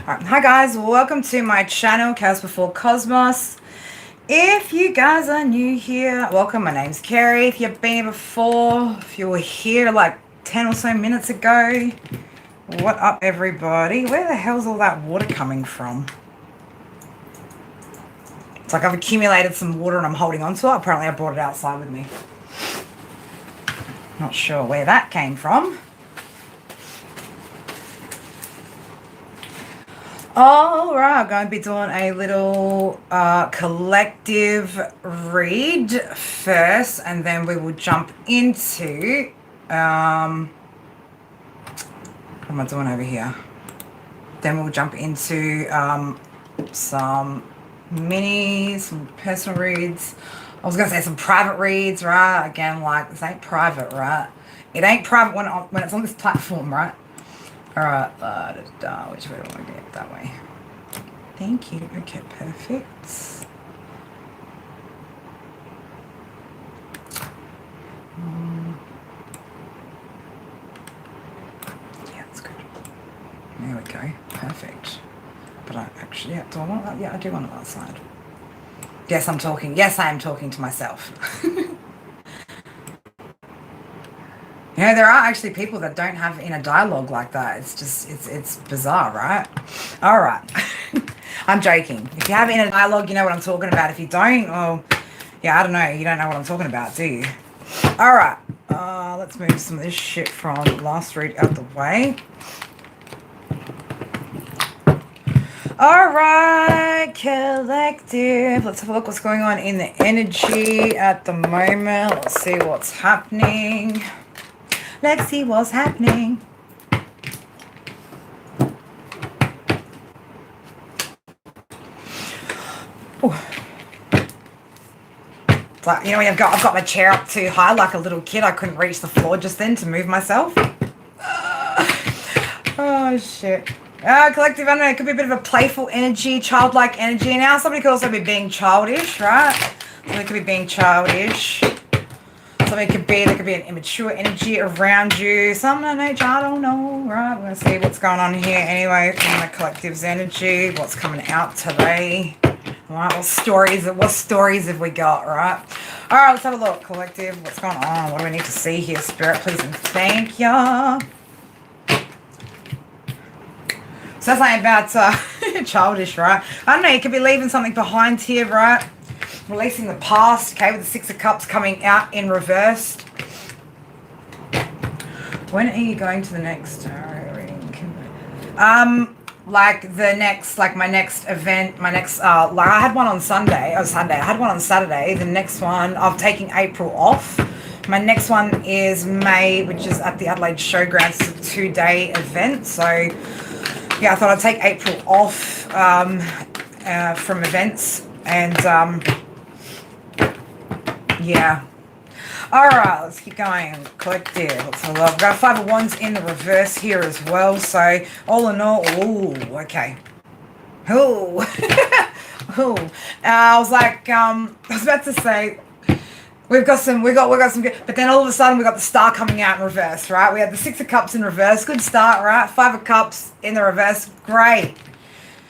Hi guys, welcome to my channel, Chaos Before Cosmos. If you guys are new here, welcome. My name's Kerry. If you've been here before, if you were here like 10 or so minutes ago, what up everybody? Where the hell's all that water coming from? It's like I've accumulated some water and I'm holding on to it. Apparently I brought it outside with me. Not sure where that came from. All right, I'm going to be doing a little collective read first, and then we will jump into, what am I doing over here? Then we'll jump into some minis, some personal reads. I was going to say some private reads, right? Again, like, this ain't private, right? It ain't private when it's on this platform, right? Alright, which way do I want to get? That way. Thank you. Okay, perfect. Yeah, that's good. There we go. Perfect. But I actually, yeah, do I want that? Yeah, I do want it outside. Yes, I'm talking. Yes, I am talking to myself. You know, there are actually people that don't have inner dialogue like that. It's just, it's bizarre, right? All right. I'm joking. If you have inner dialogue, you know what I'm talking about. If you don't, well, yeah, I don't know. You don't know what I'm talking about, do you? All right. Let's move some of this shit from last read out the way. All right, collective. Let's have a look what's going on in the energy at the moment. Let's see what's happening. Let's see what's happening. Ooh. It's like, you know, when I've got my chair up too high like a little kid. I couldn't reach the floor just then to move myself. Oh, shit. Collective, I don't know, it could be a bit of a playful energy, childlike energy. Now, somebody could also be being childish, right? Somebody could be being childish. There could be an immature energy around you. Some nature, I don't know, right? We're going to see what's going on here anyway from the collective's energy. What's coming out today? All right, what stories have we got, right? All right, let's have a look, collective. What's going on? What do we need to see here, Spirit? Please and thank ya. So that's something about childish, right? I don't know, you could be leaving something behind here, right? Releasing the past, okay, with the Six of Cups coming out in reverse. When are you going to the next my next event, like I had one on Sunday. I had one on Saturday. The next one, I'm taking April off. My next one is May, which is at the Adelaide Showgrounds. It's a 2-day event. So yeah, I thought I'd take April off from events, and yeah. Alright, let's keep going. Collective. Let's have a look. I've got 5 of Wands in the reverse here as well. So, all in all, ooh, okay. Ooh. Ooh. I was like, I was about to say, we got some good, but then all of a sudden we got the Star coming out in reverse, right? We had the 6 of Cups in reverse. Good start, right? 5 of Cups in the reverse. Great.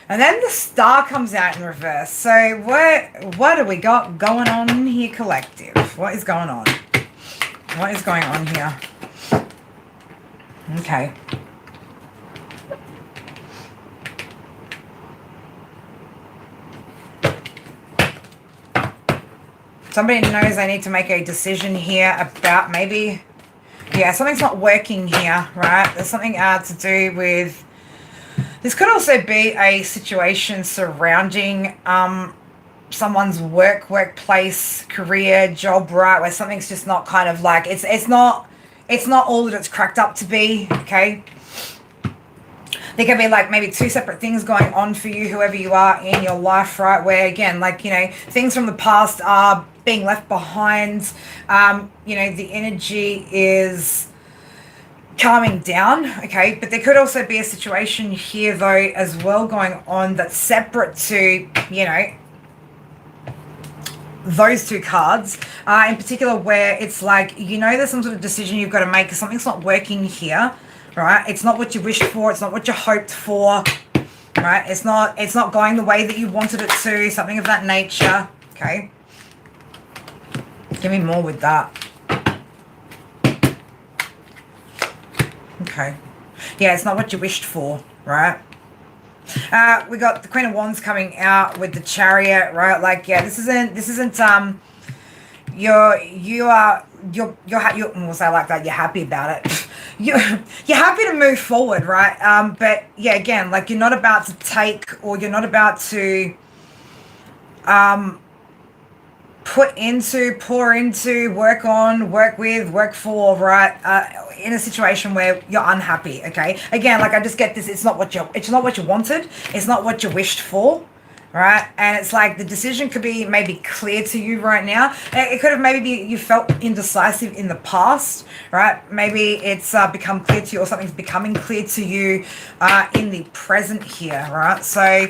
And then the Star comes out in reverse. So what do we got going on here, collective? What is going on? What is going on here? Okay. Somebody knows they need to make a decision here about maybe, yeah, something's not working here, right? There's something to do with, this could also be a situation surrounding someone's workplace, career, job, right? Where something's just not kind of like, it's not all that it's cracked up to be, okay? There can be like maybe 2 separate things going on for you, whoever you are in your life, right? Where again, like, you know, things from the past are being left behind. You know, the energy is calming down, okay? But there could also be a situation here though as well going on that's separate to, you know, those 2 cards, in particular, where it's like, you know, there's some sort of decision you've got to make because something's not working here, right? It's not what you wished for. It's not what you hoped for. right? It's not going the way that you wanted it to, something of that nature, okay? Give me more with that. Okay. Yeah, it's not what you wished for, right? We got the Queen of Wands coming out with the Chariot, right? Like, yeah, this isn't we'll say like that, you're happy about it. you're happy to move forward, right? But yeah, again, like, you're not about to take, or you're not about to pour into, work on, work with, work for, right? In a situation where you're unhappy, okay? Again, like, I just get this, it's not what you wanted, it's not what you wished for, right? And it's like the decision could be maybe clear to you right now. It could have maybe you felt indecisive in the past, right? Maybe it's become clear to you, or something's becoming clear to you in the present here, right? So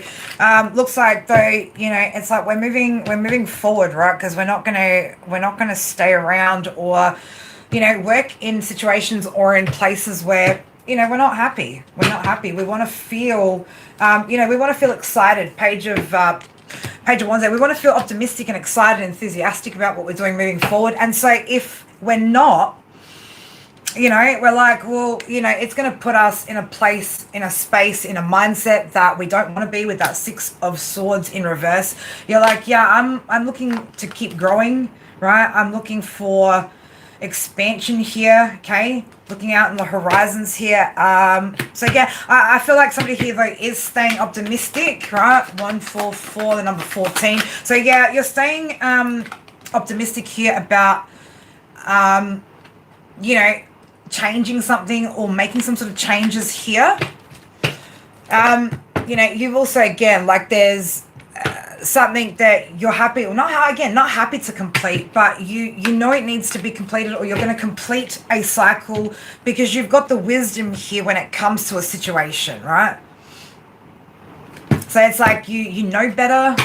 looks like, though, you know, it's like we're moving forward, right? Because we're not gonna stay around, or, you know, work in situations or in places where, you know, we're not happy. We want to feel, you know, we want to feel excited. Page of Wands there. We want to feel optimistic and excited and enthusiastic about what we're doing moving forward. And so if we're not, you know, we're like, well, you know, it's going to put us in a place, in a space, in a mindset that we don't want to be, with that Six of Swords in reverse. You're like, yeah, I'm looking to keep growing, right? I'm looking for expansion here, okay? Looking out in the horizons here. So yeah, I feel like somebody here, though, is staying optimistic, right? 144, the number 14. So yeah, you're staying optimistic here about you know, changing something or making some sort of changes here. You know, you've also, again, like, there's something that you're happy, or not happy to complete, but you know it needs to be completed, or you're going to complete a cycle, because you've got the wisdom here when it comes to a situation, right? So it's like you know better.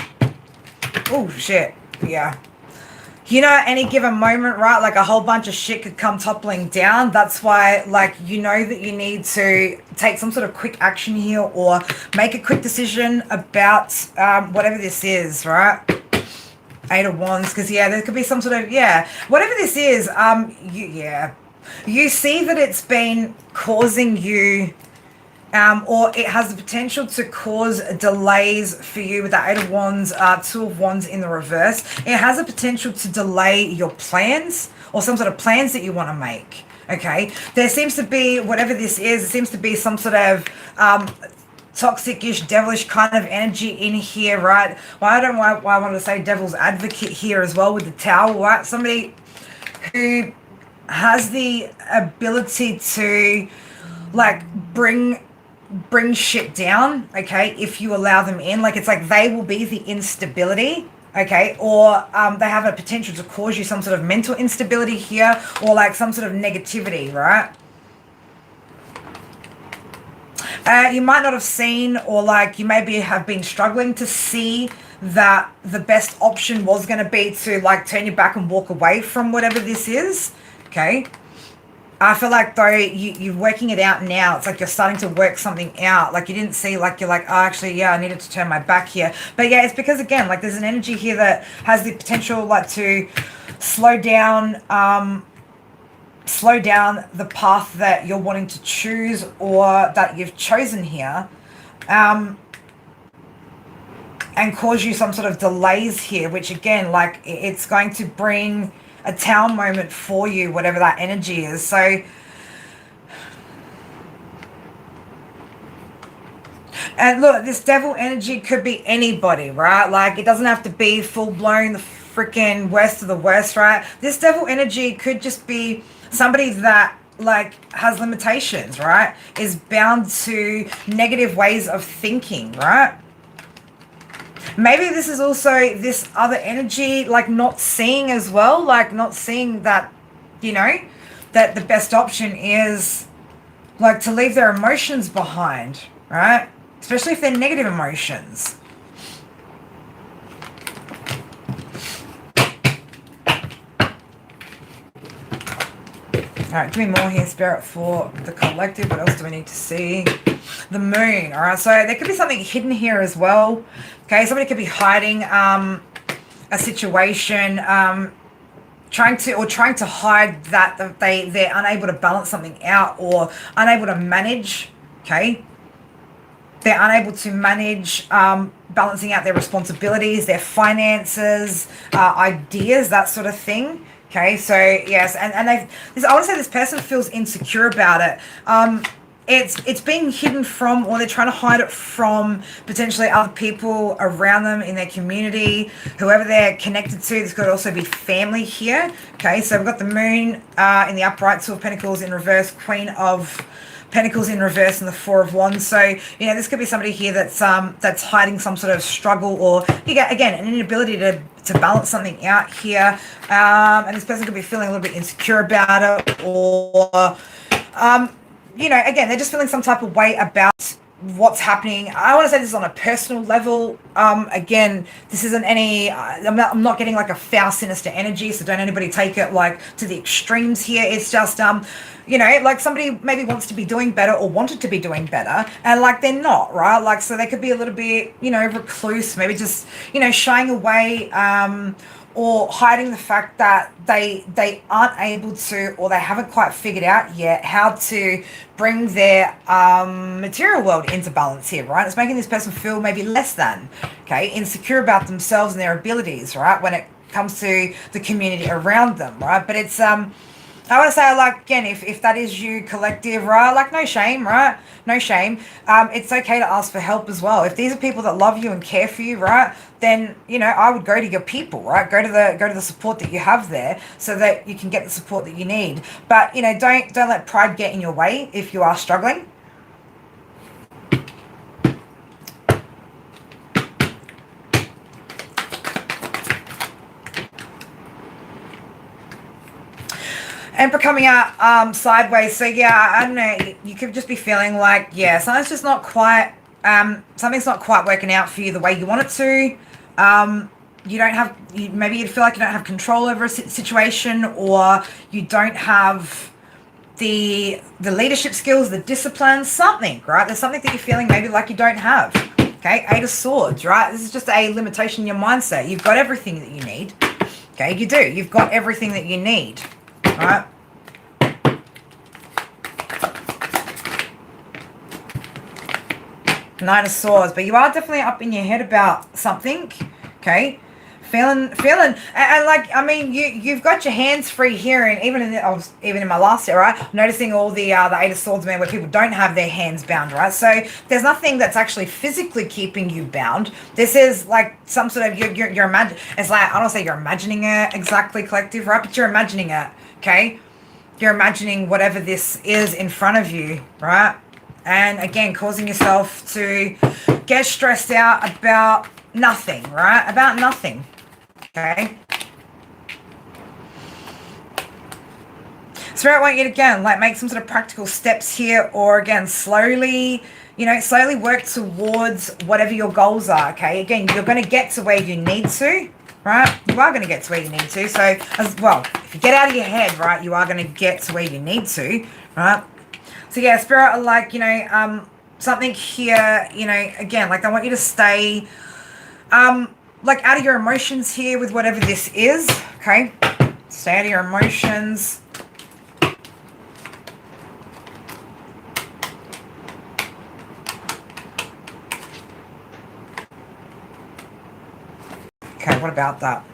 Oh shit, yeah. You know, at any given moment, right, like, a whole bunch of shit could come toppling down. That's why, like, you know that you need to take some sort of quick action here, or make a quick decision about whatever this is, right? Eight of Wands, because, yeah, there could be some sort of, yeah, whatever this is, you see that it's been causing you, or it has the potential to cause delays for you with the Eight of Wands, Two of Wands in the reverse. It has a potential to delay your plans, or some sort of plans that you want to make, okay? There seems to be, whatever this is, it seems to be some sort of toxic-ish, devilish kind of energy in here, right? Well, I don't know why I want to say devil's advocate here as well with the Tower, right? Somebody who has the ability to, like, bring shit down, okay, if you allow them in. Like, it's like they will be the instability, okay, or they have a potential to cause you some sort of mental instability here, or like some sort of negativity, right? You might not have seen, or like you maybe have been struggling to see that the best option was going to be to, like, turn your back and walk away from whatever this is, okay? I feel like, though, you're working it out now. It's like you're starting to work something out. Like, you didn't see, like, you're like, oh, actually, yeah, I needed to turn my back here. But yeah, it's because, again, like, there's an energy here that has the potential, like, to slow down the path that you're wanting to choose, or that you've chosen here, and cause you some sort of delays here, which, again, like, it's going to bring a Tower moment for you, whatever that energy is. So, and look, this devil energy could be anybody, right? Like, it doesn't have to be full-blown the freaking worst of the worst, right? This devil energy could just be somebody that, like, has limitations, right? Is bound to negative ways of thinking, right? Maybe this is also this other energy, like, not seeing as well, like, not seeing that, you know, that the best option is, like, to leave their emotions behind, right? Especially if they're negative emotions. All right, give me more here, Spirit, for the collective. What else do we need to see? The moon. All right, so there could be something hidden here as well. Okay, somebody could be hiding a situation, trying to hide that they're unable to balance something out or unable to manage. Okay, they're unable to manage balancing out their responsibilities, their finances, ideas, that sort of thing. Okay, so yes, and I want to say this person feels insecure about it. It's being hidden from, or they're trying to hide it from potentially other people around them in their community, whoever they're connected to. This could also be family here. Okay, so we've got the moon in the upright, Two of Pentacles in reverse, Queen of Pentacles in reverse, and the Four of Wands. So, you know, this could be somebody here that's hiding some sort of struggle, or again, an inability to balance something out here. And this person could be feeling a little bit insecure about it, or you know, again, they're just feeling some type of way about what's happening. I want to say this is on a personal level. Again, this isn't any, I'm not getting like a foul, sinister energy, so don't anybody take it like to the extremes here. It's just, you know, like somebody maybe wants to be doing better or wanted to be doing better, and like they're not, right? Like, so they could be a little bit, you know, recluse, maybe just, you know, shying away, or hiding the fact that they aren't able to, or they haven't quite figured out yet how to bring their material world into balance here, right? It's making this person feel maybe less than, okay, insecure about themselves and their abilities, right, when it comes to the community around them, right? But it's I want to say, like, again, if that is you, collective, right, like, no shame, right? No shame. It's okay to ask for help as well. If these are people that love you and care for you, right, then, you know, I would go to your people, right? Go to the support that you have there, so that you can get the support that you need. But, you know, don't let pride get in your way if you are struggling. Emperor coming out sideways. So yeah, I don't know, you could just be feeling like, yeah, something's just not quite, something's not quite working out for you the way you want it to. You don't have, maybe you feel like you don't have control over a situation, or you don't have the leadership skills, the discipline, something, right? There's something that you're feeling maybe like you don't have. Okay, Eight of Swords, right? This is just a limitation in your mindset. You've got everything that you need. Okay, you do. You've got everything that you need. All right. Nine of Swords, but you are definitely up in your head about something. Okay, feeling, and like, I mean, you've got your hands free here, and even in my last set, right, noticing all the Eight of Swords, man, where people don't have their hands bound, right? So there's nothing that's actually physically keeping you bound. This is like some sort of you're imagine. It's like, I don't say you're imagining it exactly, collective, right? But you're imagining it. Okay, you're imagining whatever this is in front of you, right? And again, causing yourself to get stressed out about nothing, right? About nothing. Okay. Spirit want you to, again, like, make some sort of practical steps here, or again, slowly, you know, slowly work towards whatever your goals are. Okay. Again, you're going to get to where you need to. Right, you are going to get to where you need to. So, as well, if you get out of your head, right, you are going to get to where you need to, right? So yeah, Spirit are like, you know, something here, you know, again, like, they want you to stay, like, out of your emotions here with whatever this is. Okay, stay out of your emotions. Okay, what about that?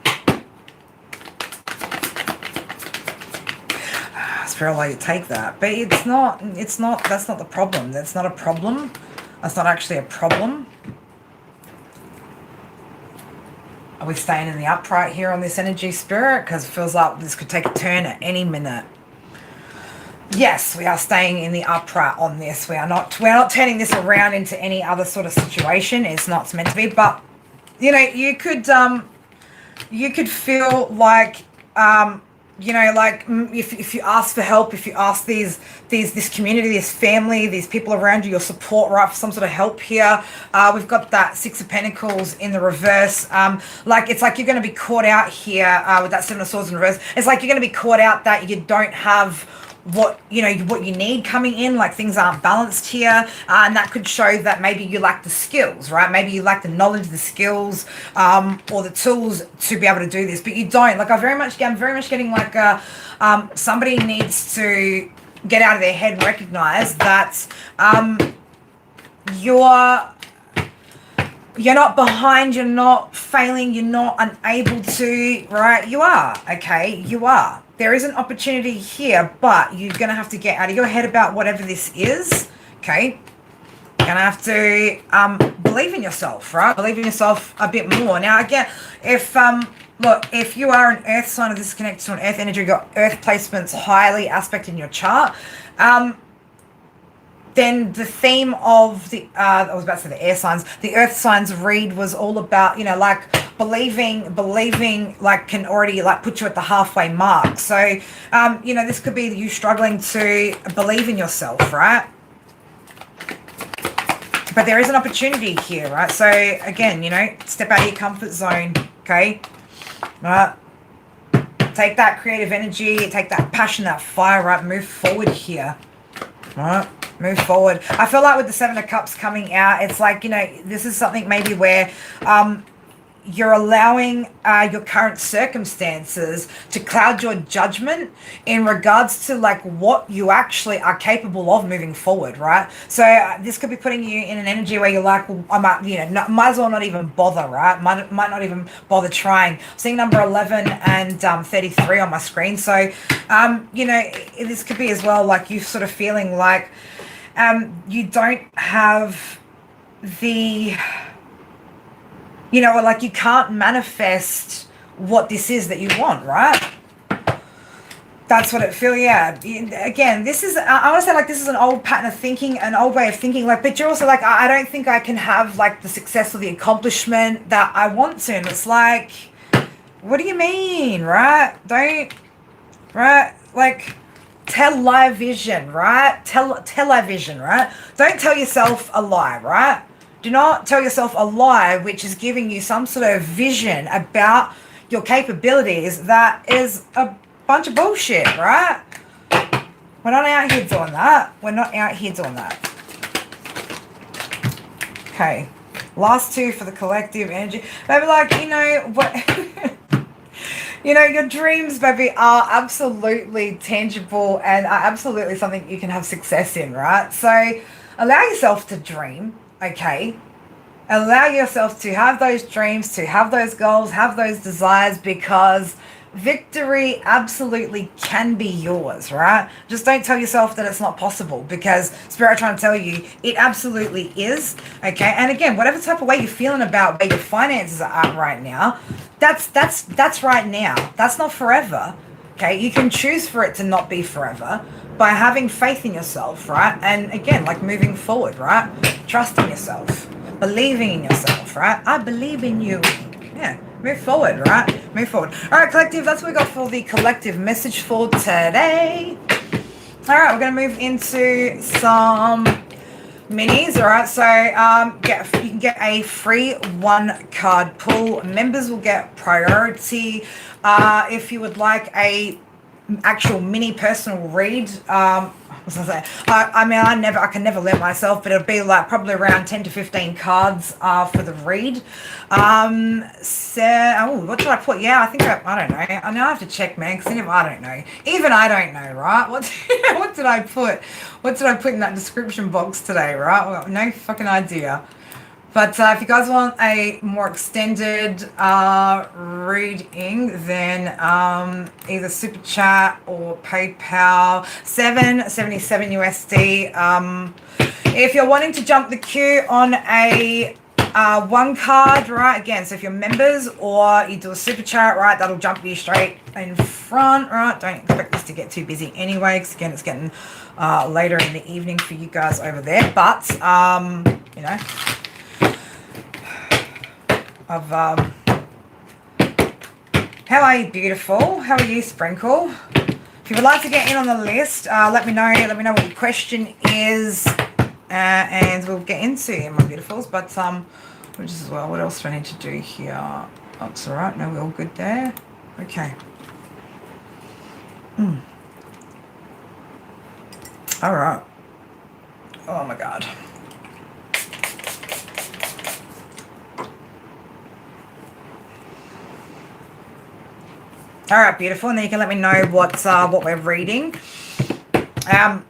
Spirit, like, you take that, but it's not, that's not the problem. That's not a problem. That's not actually a problem. Are we staying in the upright here on this energy, Spirit? Because it feels like this could take a turn at any minute. Yes, we are staying in the upright on this. We're not turning this around into any other sort of situation. It's not meant to be, but, you know, you could feel like, you know, like, if you ask for help, if you ask this community, this family, these people around you, your support, right, for some sort of help here. We've got that Six of Pentacles in the reverse. Like, it's like you're going to be caught out here with that Seven of Swords in reverse. It's like you're going to be caught out that you don't have what you need coming in, like things aren't balanced here, and that could show that maybe you lack the skills, right? Maybe you lack the knowledge, the skills, or the tools to be able to do this, but you don't. Like I'm very much getting like somebody needs to get out of their head and recognize that you're not behind, you're not failing, you're not unable to, right? You are, okay? You are. There is an opportunity here, but you're going to have to get out of your head about whatever this is, okay? You're going to have to believe in yourself, right? Believe in yourself a bit more. Now, again, if you are an earth sign or this is connected to an earth energy, you've got earth placements highly aspect in your chart, then the theme of the, I was about to say the air signs, the earth signs read was all about, like believing like can already like put you at the halfway mark. So, this could be you struggling to believe in yourself, right? But there is an opportunity here, right? So again, step out of your comfort zone, okay? Right? Take that creative energy, take that passion, that fire, right? Move forward here, right? Move forward. I feel like with the Seven of Cups coming out, it's like, this is something maybe where you're allowing your current circumstances to cloud your judgment in regards to like what you actually are capable of moving forward, right? So this could be putting you in an energy where you're like, well, I might, might as well not even bother, right? Might not even bother trying. Seeing number 11 and 33 on my screen. So, this could be as well like you sort of feeling like you don't have the, or like you can't manifest what this is that you want, right? That's what it feels, yeah. Again, this is, I want to say like this is an old pattern of thinking, an old way of thinking, like, but you're also like, I don't think I can have like the success or the accomplishment that I want to. And it's like, what do you mean, right? Right? Like, tell lie vision, right? Tell lie vision, right? Don't tell yourself a lie, right? Do not tell yourself a lie which is giving you some sort of vision about your capabilities that is a bunch of bullshit, right? We're not out here doing that. We're not out here doing that. Okay. Last two for the collective energy. Maybe like, what... your dreams, baby, are absolutely tangible and are absolutely something you can have success in, right? So allow yourself to dream, okay? Allow yourself to have those dreams, to have those goals, have those desires, because victory absolutely can be yours, right? Just don't tell yourself that it's not possible, because Spirit are trying to tell you it absolutely is, okay? And again, whatever type of way you're feeling about where your finances are at right now, that's right now. That's not forever, okay? You can choose for it to not be forever by having faith in yourself, right? And again, like moving forward, right? Trusting yourself, believing in yourself, right? I believe in you. Yeah. Move forward, right? Move forward. All right, collective, that's what we got for the collective message for today. All right, we're going to move into some minis. All right, so you can get a free 1-card pull. Members will get priority. If you would like a actual mini personal read, I can never let myself, but it'll be like probably around 10 to 15 cards for the read. What did I put? Yeah, I don't know. I know I have to check, man, because I don't know. Even I don't know, right? What did I put? What did I put in that description box today, right? Well, no fucking idea. But if you guys want a more extended reading, then either Super Chat or PayPal, $7.77 USD. If you're wanting to jump the queue on a 1-card, right, again, so if you're members or you do a Super Chat, right, that'll jump you straight in front, right? Don't expect this to get too busy anyway, because again, it's getting later in the evening for you guys over there. But, how are you, beautiful? How are you, Sprinkle? If you would like to get in on the list, let me know. Let me know what your question is, and we'll get into it, my beautifuls. But which is, well, what else do I need to do here? Oh, it's all right. No, we're all good there. Okay. All right. Oh my God. All right, beautiful. And then you can let me know what we're reading. I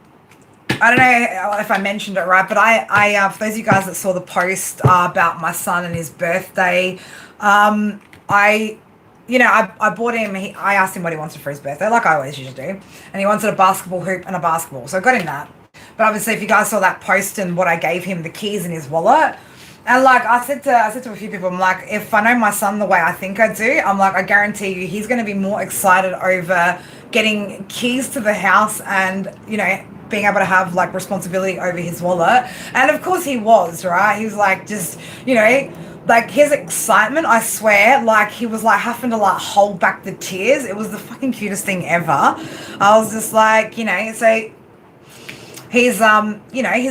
don't know if I mentioned it right, but I for those of you guys that saw the post about my son and his birthday, I bought him, I asked him what he wanted for his birthday, like I always usually do. And he wanted a basketball hoop and a basketball. So I got him that. But obviously, if you guys saw that post and what I gave him, the keys in his wallet, and like I said to a few people, I'm like, if I know my son the way I think I do, I'm like, I guarantee you he's going to be more excited over getting keys to the house and, being able to have like responsibility over his wallet. And of course he was, right? He was like, just, like his excitement, I swear, like he was like having to like hold back the tears. It was the fucking cutest thing ever. I was just like, so he's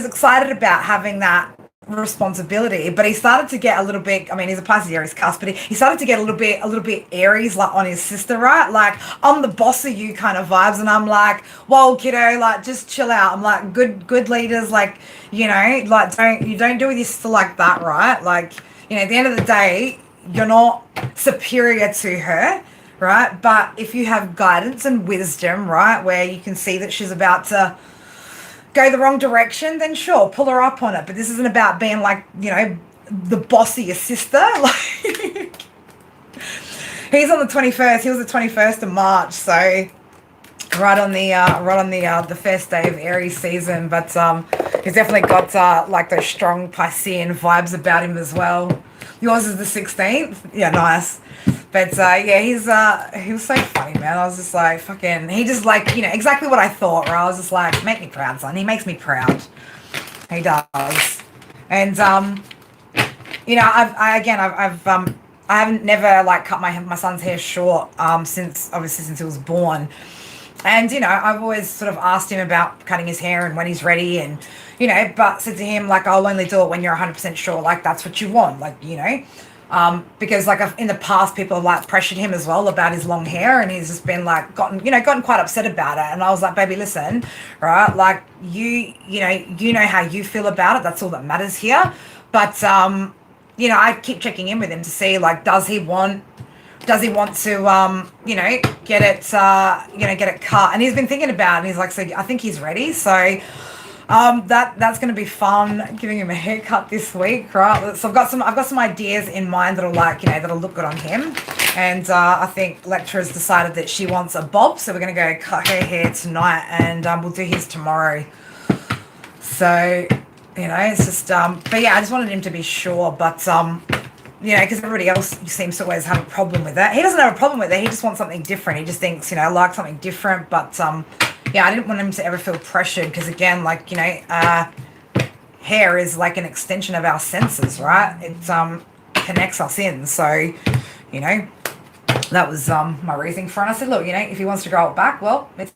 excited about having that responsibility, but he started to get a little bit, I mean, he's a Pisces Aries cusp, but he started to get a little bit Aries, like on his sister, right? Like, I'm the boss of you kind of vibes. And I'm like, whoa, kiddo, like, just chill out. I'm like, good leaders, like, like, don't do with your sister like that, right? Like, at the end of the day, you're not superior to her, right? But if you have guidance and wisdom, right, where you can see that she's about to go the wrong direction, then sure, pull her up on it. But this isn't about being like, the boss of your sister. Like, he's on the 21st. He was the 21st of March, so right on the first day of Aries season. But he's definitely got like those strong Piscean vibes about him as well. Yours is the 16th. Yeah, nice. But yeah, he was so funny, man. I was just like, fucking, he just like, exactly what I thought, where I was just like, make me proud, son. He makes me proud. He does. And I haven't never like cut my son's hair short since he was born. And, I've always sort of asked him about cutting his hair and when he's ready and, but said to him, like, I'll only do it when you're 100% sure, like, that's what you want, like, because like in the past people have like pressured him as well about his long hair, and he's just been like gotten quite upset about it. And I was like, baby, listen, right, like you know how you feel about it, that's all that matters here. But I keep checking in with him to see, like, does he want to get it cut. And he's been thinking about it, and he's like, so I think he's ready. So that's going to be fun, giving him a haircut this week, right? So I've got some ideas in mind that'll that'll look good on him. And I think Lectra has decided that she wants a bob, so we're going to go cut her hair tonight, and we'll do his tomorrow. So it's just but yeah, I just wanted him to be sure. But because everybody else seems to always have a problem with that. He doesn't have a problem with it. He just wants something different. He just thinks, I like something different. But yeah, I didn't want him to ever feel pressured, because again, like, hair is like an extension of our senses, right? It connects us in. So, that was my reasoning for it. And I said, look, if he wants to grow it back, well, it's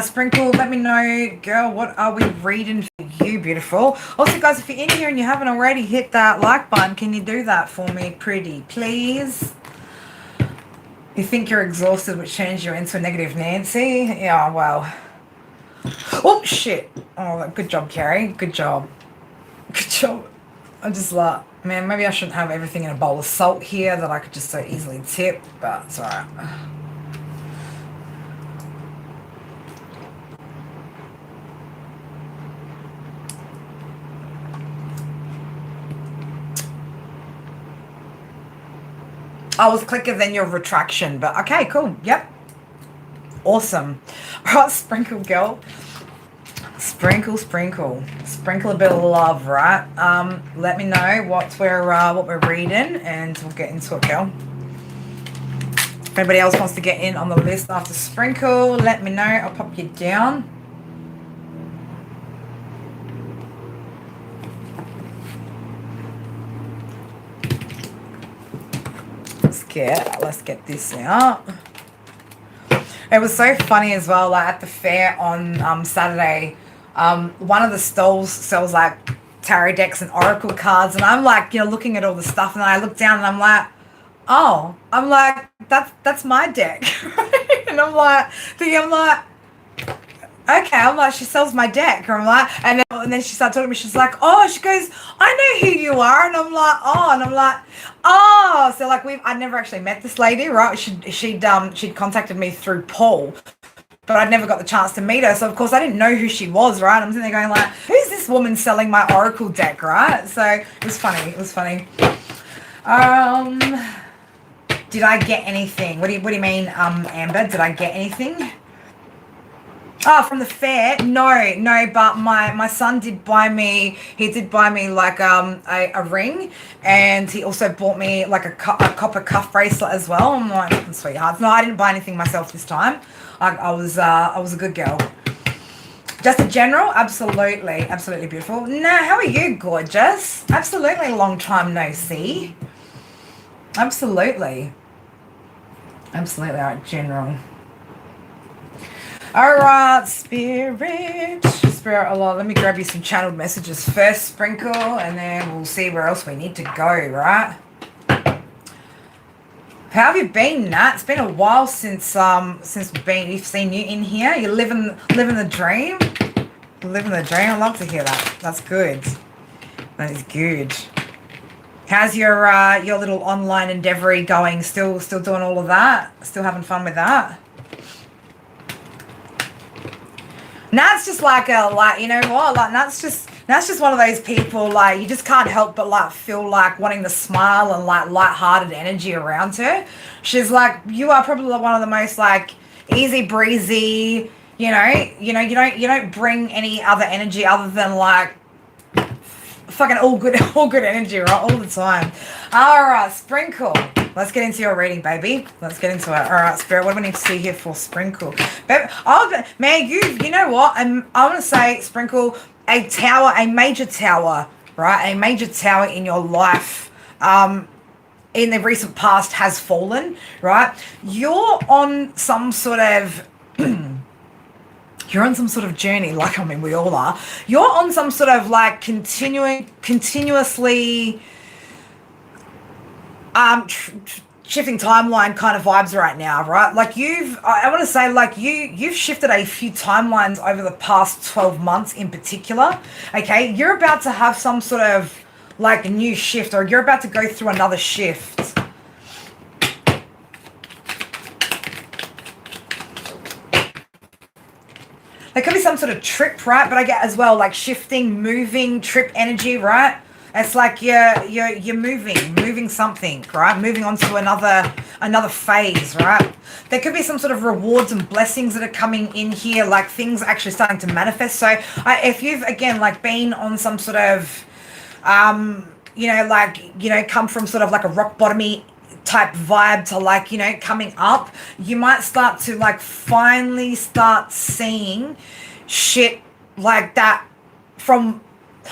Sprinkle, let me know, girl, what are we reading for you, beautiful? Also, guys, if you're in here and you haven't already, hit that like button. Can you do that for me, pretty please? You think you're exhausted, which turns you into a negative Nancy? Yeah, well. Oh, shit. Oh, good job, Carrie. Good job. Good job. I'm just like, man, maybe I shouldn't have everything in a bowl of salt here that I could just so easily tip, but it's all right. I was quicker than your retraction, but okay, cool. Yep. Awesome. All right, sprinkle, girl. Sprinkle. Sprinkle a bit of love, right? Let me know what we're reading, and we'll get into it, girl. If anybody else wants to get in on the list after Sprinkle, let me know. I'll pop you down. Let's get this out. It was so funny as well, like at the fair on Saturday, one of the stalls sells like tarot decks and oracle cards, and I'm like, looking at all the stuff, and then I look down and I'm like, oh, that's my deck. And I'm like, Okay, I'm like, she sells my deck. I'm like, and then she started talking to me. She's like, oh, she goes, I know who you are, and I'm like, oh, and I'm like, oh, so like I never actually met this lady, right? She'd contacted me through Paul, but I'd never got the chance to meet her. So of course I didn't know who she was, right? I'm sitting there going like, who's this woman selling my Oracle deck, right? So it was funny. It was funny. Um, did I get anything? What do you mean, Amber? Did I get anything? Oh, from the fair? No, but my son did buy me, he did buy me like a ring, and he also bought me like a copper cuff bracelet as well. I'm like, sweethearts. No, I didn't buy anything myself this time. I was a good girl. Just a general, absolutely beautiful. Nah, how are you, gorgeous? Absolutely long time no see. Absolutely. All right, general. All right, spirit, Allah. Let me grab you some channeled messages first, Sprinkle, and then we'll see where else we need to go, right? How have you been, Nat? It's been a while since we've seen you in here. You're living the dream. Living the dream. I love to hear that. That's good. That is good. How's your little online endeavour going? Still doing all of that? Still having fun with that? Nat's just like you know what? Like Nat's just one of those people, like you just can't help but like feel like wanting to smile and like light-hearted energy around her. She's like, you are probably one of the most like easy breezy, you don't bring any other energy other than like fucking all good energy, right? All the time. All right, Sprinkle. Let's get into your reading, baby. Let's get into it. All right, Spirit. What do we need to see here for Sprinkle? Man, you know what? I want to say, Sprinkle, a tower, a major tower, right? A major tower in your life, in the recent past has fallen, right? You're on some sort of you're on some sort of journey, like, I mean, we all are. You're on some sort of like continuously shifting timeline kind of vibes right now, right? Like I want to say like you've shifted a few timelines over the past 12 months in particular. Okay, you're about to have some sort of like new shift, or you're about to go through another shift. There could be some sort of trip, right? But I get as well like shifting, moving, trip energy, right? It's like you're moving something, right? Moving on to another phase, right? There could be some sort of rewards and blessings that are coming in here, like things actually starting to manifest. So if you've again like been on some sort of come from sort of like a rock bottomy type vibe to like, coming up, you might start to like finally start seeing shit like that from,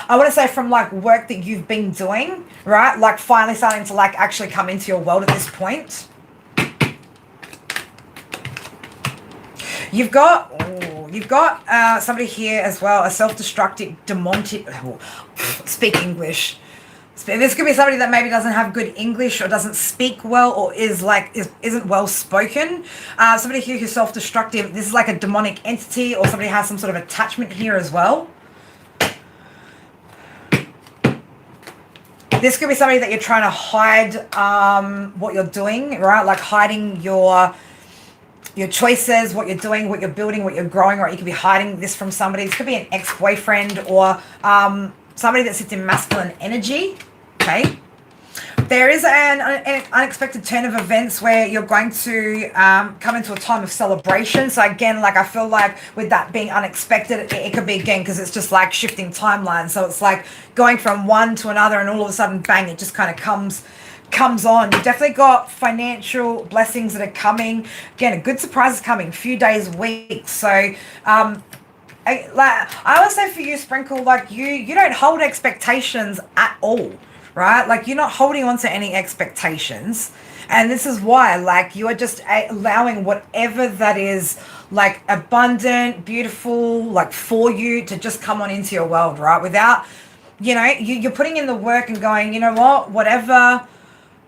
I want to say from like work that you've been doing, right? Like finally starting to like actually come into your world at this point. You've got somebody here as well, a self-destructive demonic, speak English. This could be somebody that maybe doesn't have good English or doesn't speak well or isn't well spoken. Somebody here who's self-destructive. This is like a demonic entity, or somebody has some sort of attachment here as well. This could be somebody that you're trying to hide what you're doing, right? Like hiding your choices, what you're doing, what you're building, what you're growing, right? You could be hiding this from somebody. This could be an ex-boyfriend or somebody that sits in masculine energy, okay? There is an unexpected turn of events where you're going to come into a time of celebration. So again, like I feel like with that being unexpected, it could be again because it's just like shifting timelines. So it's like going from one to another, and all of a sudden, bang, it just kind of comes on. You've definitely got financial blessings that are coming. Again, a good surprise is coming, few days, weeks. So I would say for you, Sprinkle, like you don't hold expectations at all, right? Like you're not holding on to any expectations, and this is why, like, you are just allowing whatever that is like abundant, beautiful, like for you to just come on into your world, right? Without, you're putting in the work and going, you know what, whatever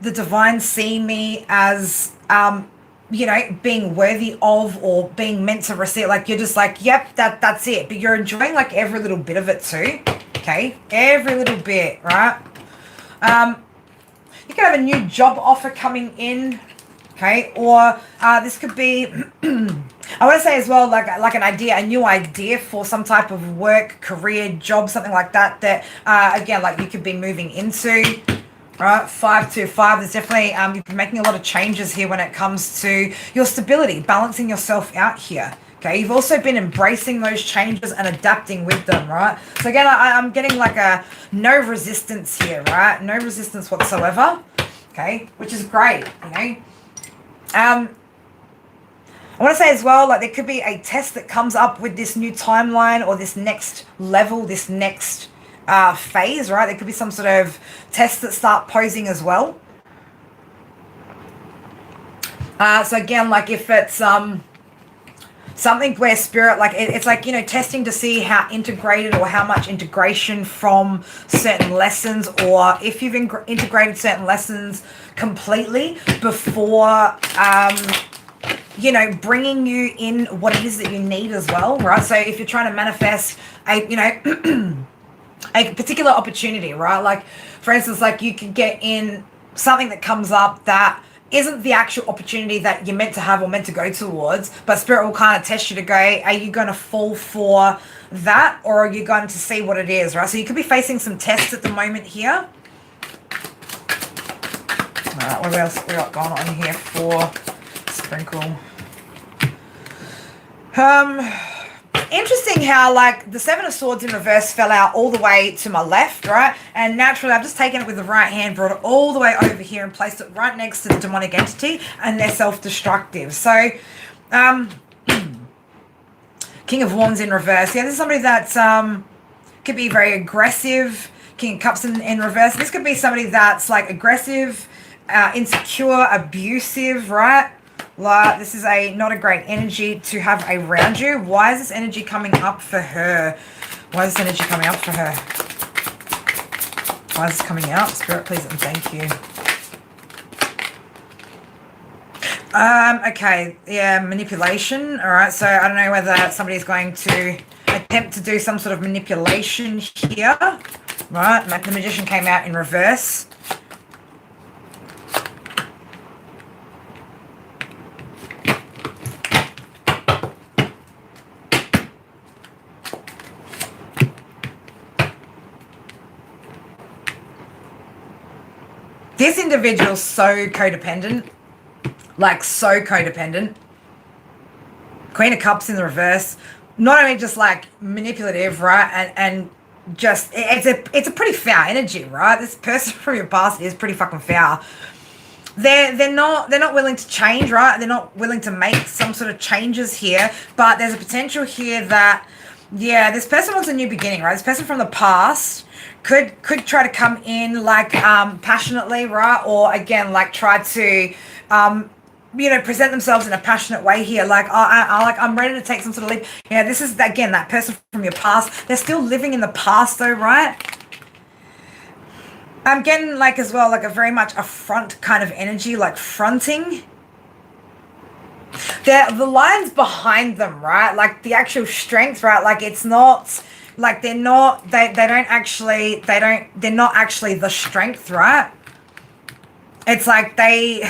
the divine see me as, you know, being worthy of or being meant to receive. Like, you're just like, yep, that's it. But you're enjoying like every little bit of it too. Okay, every little bit, right? You could have a new job offer coming in, okay? Or this could be, I want to say as well, like an idea, a new idea for some type of work, career, job, something like that, that, again, like you could be moving into, right? 525, there's definitely, you've been making a lot of changes here when it comes to your stability, balancing yourself out here. Okay, you've also been embracing those changes and adapting with them, right? So again, I'm getting like a no resistance here, right? No resistance whatsoever, okay? Which is great, you know? I want to say as well, like there could be a test that comes up with this new timeline or this next level, this next phase, right? There could be some sort of tests that start posing as well. So again, like if it's... something where spirit, like it's like, you know, testing to see how integrated or how much integration from certain lessons, or if you've integrated certain lessons completely before, you know, bringing you in what it is that you need as well, right? So if you're trying to manifest a, you know, a particular opportunity, right? Like, for instance, like you could get in something that comes up that isn't the actual opportunity that you're meant to have or meant to go towards, but spirit will kind of test you to go, are you going to fall for that, or are you going to see what it is, right? So you could be facing some tests at the moment here. All right, what else we got going on here for sprinkle? Interesting how like the Seven of Swords in reverse fell out all the way to my left, right? And naturally I've just taken it with the right hand, brought it all the way over here and placed it right next to the demonic entity, and they're self-destructive. So King of Wands in reverse. Yeah, this is somebody that could be very aggressive. King of Cups in reverse. This could be somebody that's like aggressive, insecure, abusive, right? Like, this is not a great energy to have around you. Why is this energy coming up for her? Why is this energy coming up for her? Why is this coming out? Spirit, please and thank you. Okay, yeah, manipulation. All right, so I don't know whether somebody's going to attempt to do some sort of manipulation here. Right, the Magician came out in reverse. This individual's so codependent. Like, so codependent. Queen of Cups in the reverse. Not only just, like, manipulative, right? And just, it's a pretty foul energy, right? This person from your past is pretty fucking foul. They're not willing to change, right? They're not willing to make some sort of changes here. But there's a potential here that, yeah, this person wants a new beginning, right? This person from the past could try to come in like passionately, right? Or again, like try to you know, present themselves in a passionate way here. Like, I'm ready to take some sort of leap. Yeah, this is again that person from your past. They're still living in the past though, right? I'm getting like as well, like a very much a front kind of energy, like fronting. The lines behind them, right? Like the actual strength, right? Like it's not like they're not actually the strength, right? It's like they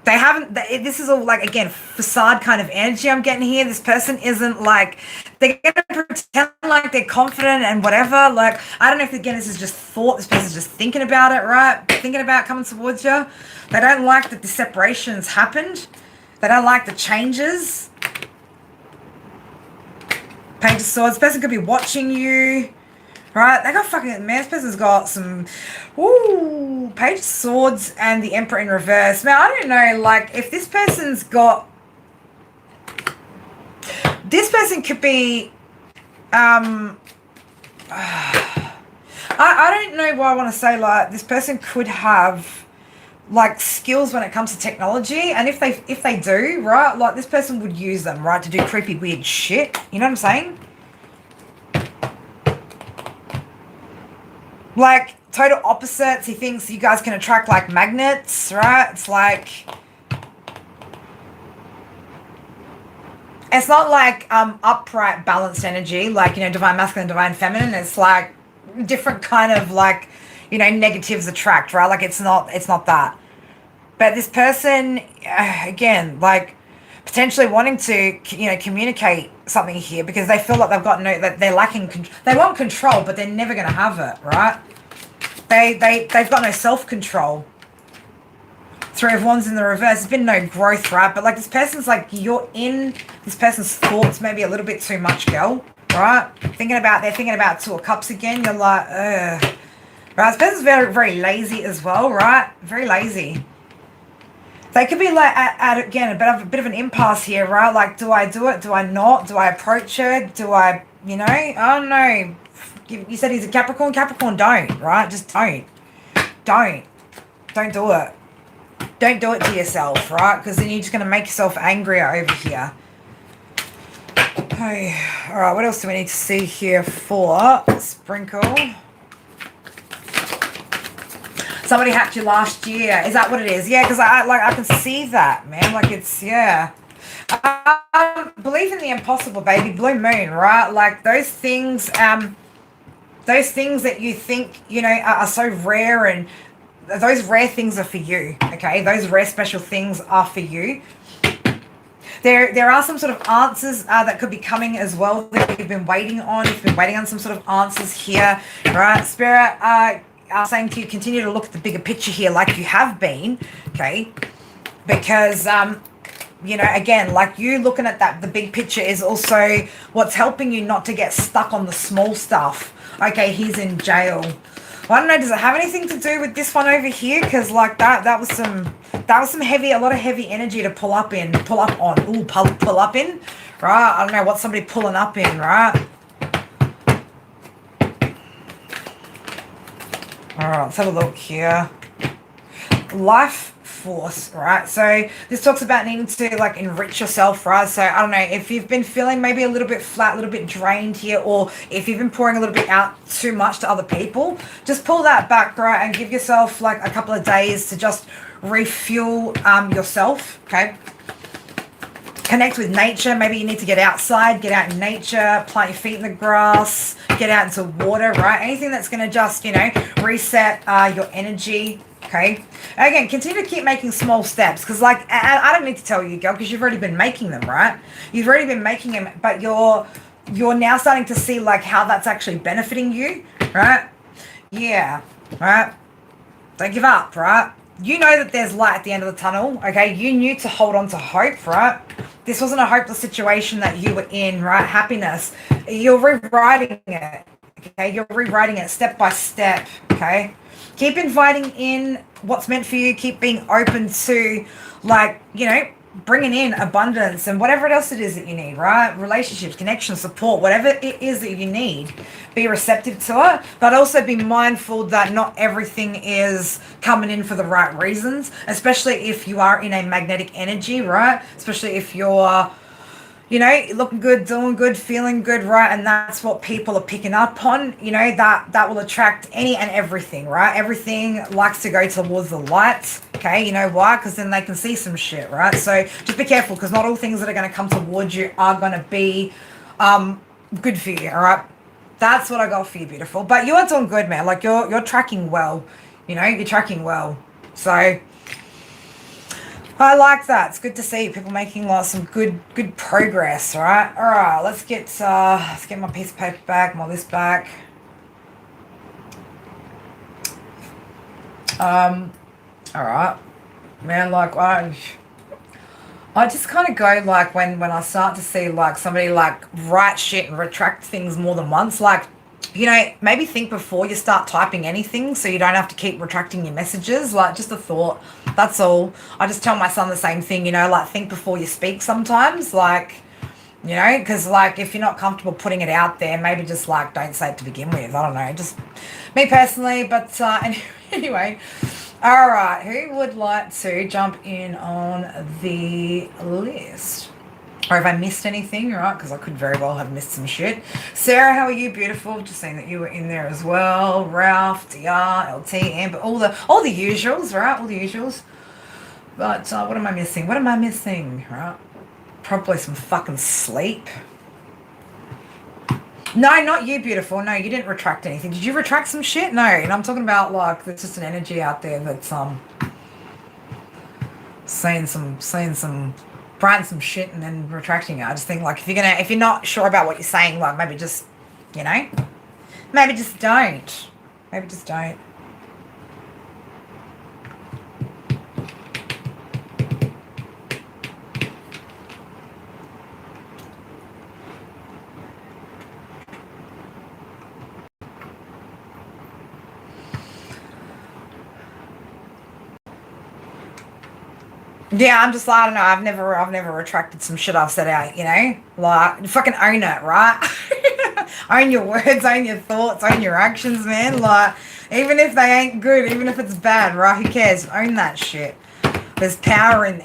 haven't, this is all like, again, facade kind of energy I'm getting here. This person isn't like, they're going to pretend like they're confident and whatever. Like, I don't know if, again, this is just thought. This person's just thinking about it, right? Thinking about coming towards you. They don't like that the separations happened. They don't like the changes. Page of Swords. This person could be watching you. Right? They got fucking... Man, this person's got some... Ooh. Page of Swords and the Emperor in reverse. Man, I don't know. Like, if this person's got... This person could be... I don't know why I want to say, like, this person could have... like skills when it comes to technology, and if they do, right, like this person would use them, right, to do creepy weird shit. You know what I'm saying? Like total opposites. He thinks you guys can attract like magnets, right? It's like it's not like upright, balanced energy, like, you know, divine masculine, divine feminine. It's like different kind of like, you know, negatives attract, right? Like it's not that. But this person, again, like potentially wanting to, you know, communicate something here because they feel like they've got that they're lacking, they want control, but they're never going to have it, right? They've got no self-control. Three of Wands in the reverse. There's been no growth, right? But like this person's like, you're in this person's thoughts maybe a little bit too much, girl, right? They're thinking about Two of Cups again. You're like, ugh. Right, this person's very, very lazy as well, right? Very lazy. They could be like again a bit of an impasse here, right? Like, do I do it? Do I not? Do I approach her? Do I, you know? I don't know. You said he's a Capricorn. Capricorn, don't, right? Just don't do it. Don't do it to yourself, right? Because then you're just going to make yourself angrier over here. Okay. All right. What else do we need to see here for sprinkle? Somebody hacked you last year. Is that what it is? Yeah, because I can see that, man. Like it's, yeah. Believe in the impossible, baby. Blue moon, right? Like those things that you think, you know, are so rare, and those rare things are for you, okay? Those rare special things are for you. There are some sort of answers that could be coming as well that you've been waiting on. You've been waiting on some sort of answers here, right? Spirit, are saying to you, continue to look at the bigger picture here like you have been, okay? Because, you know, again, like you looking at the big picture is also what's helping you not to get stuck on the small stuff. Okay, he's in jail. Well, I don't know, does it have anything to do with this one over here? Because like that was some heavy, a lot of heavy energy to pull up in, pull up in, right? I don't know, what's somebody pulling up in, right? All right, let's have a look here. Life force, right? So this talks about needing to like enrich yourself, right? So I don't know if you've been feeling maybe a little bit flat, a little bit drained here, or if you've been pouring a little bit out too much to other people, just pull that back, right? And give yourself like a couple of days to just refuel yourself, okay? Connect with nature. Maybe you need to get outside, get out in nature, plant your feet in the grass, get out into water, right? Anything that's going to just, you know, reset your energy, okay? Again, continue to keep making small steps because, like, I don't need to tell you, girl, because you've already been making them, right? You've already been making them, but you're now starting to see, like, how that's actually benefiting you, right? Yeah, right? Don't give up, right? You know that there's light at the end of the tunnel, okay? You knew to hold on to hope, right? This wasn't a hopeless situation that you were in, right? Happiness. You're rewriting it, okay? You're rewriting it step by step, okay? Keep inviting in what's meant for you. Keep being open to, like, you know, bringing in abundance and whatever else it is that you need, right? Relationships, connection, support, whatever it is that you need. Be receptive to it, but also be mindful that not everything is coming in for the right reasons, especially if you are in a magnetic energy, right? Especially if you're, you know, looking good, doing good, feeling good, right? And that's what people are picking up on, you know, that will attract any and everything, right? Everything likes to go towards the light, okay? You know why? Because then they can see some shit, right? So just be careful, because not all things that are going to come towards you are going to be good for you, all right? That's what I got for you, beautiful. But you are doing good, man. Like, you're tracking well, you know? You're tracking well. So I like that. It's good to see people making like some good progress. All right. Let's get my piece of paper back, my list back. All right, man. Like I just kind of go like when I start to see like somebody like write shit and retract things more than once, like, you know, maybe think before you start typing anything so you don't have to keep retracting your messages. Like, just a thought. That's all. I just tell my son the same thing, you know, like, think before you speak sometimes. Like, you know, because, like, if you're not comfortable putting it out there, maybe just, like, don't say it to begin with. I don't know. Just me personally. But anyway. All right. Who would like to jump in on the list? Or if I missed anything, right? Because I could very well have missed some shit. Sarah, how are you? Beautiful. Just saying that you were in there as well. Ralph, DR, LT, Amber, all the usuals, right? All the usuals. But what am I missing? What am I missing? Right? Probably some fucking sleep. No, not you, beautiful. No, you didn't retract anything. Did you retract some shit? No, and I'm talking about like there's just an energy out there that's saying some writing some shit and then retracting it. I just think like if you're not sure about what you're saying, like maybe just maybe just don't. Maybe just don't. Yeah, I'm just like, I don't know, I've never retracted some shit I've said out, like fucking own it, right? Own your words, own your thoughts, own your actions, man. Like, even if they ain't good, even if it's bad, right? Who cares? Own that shit. There's power in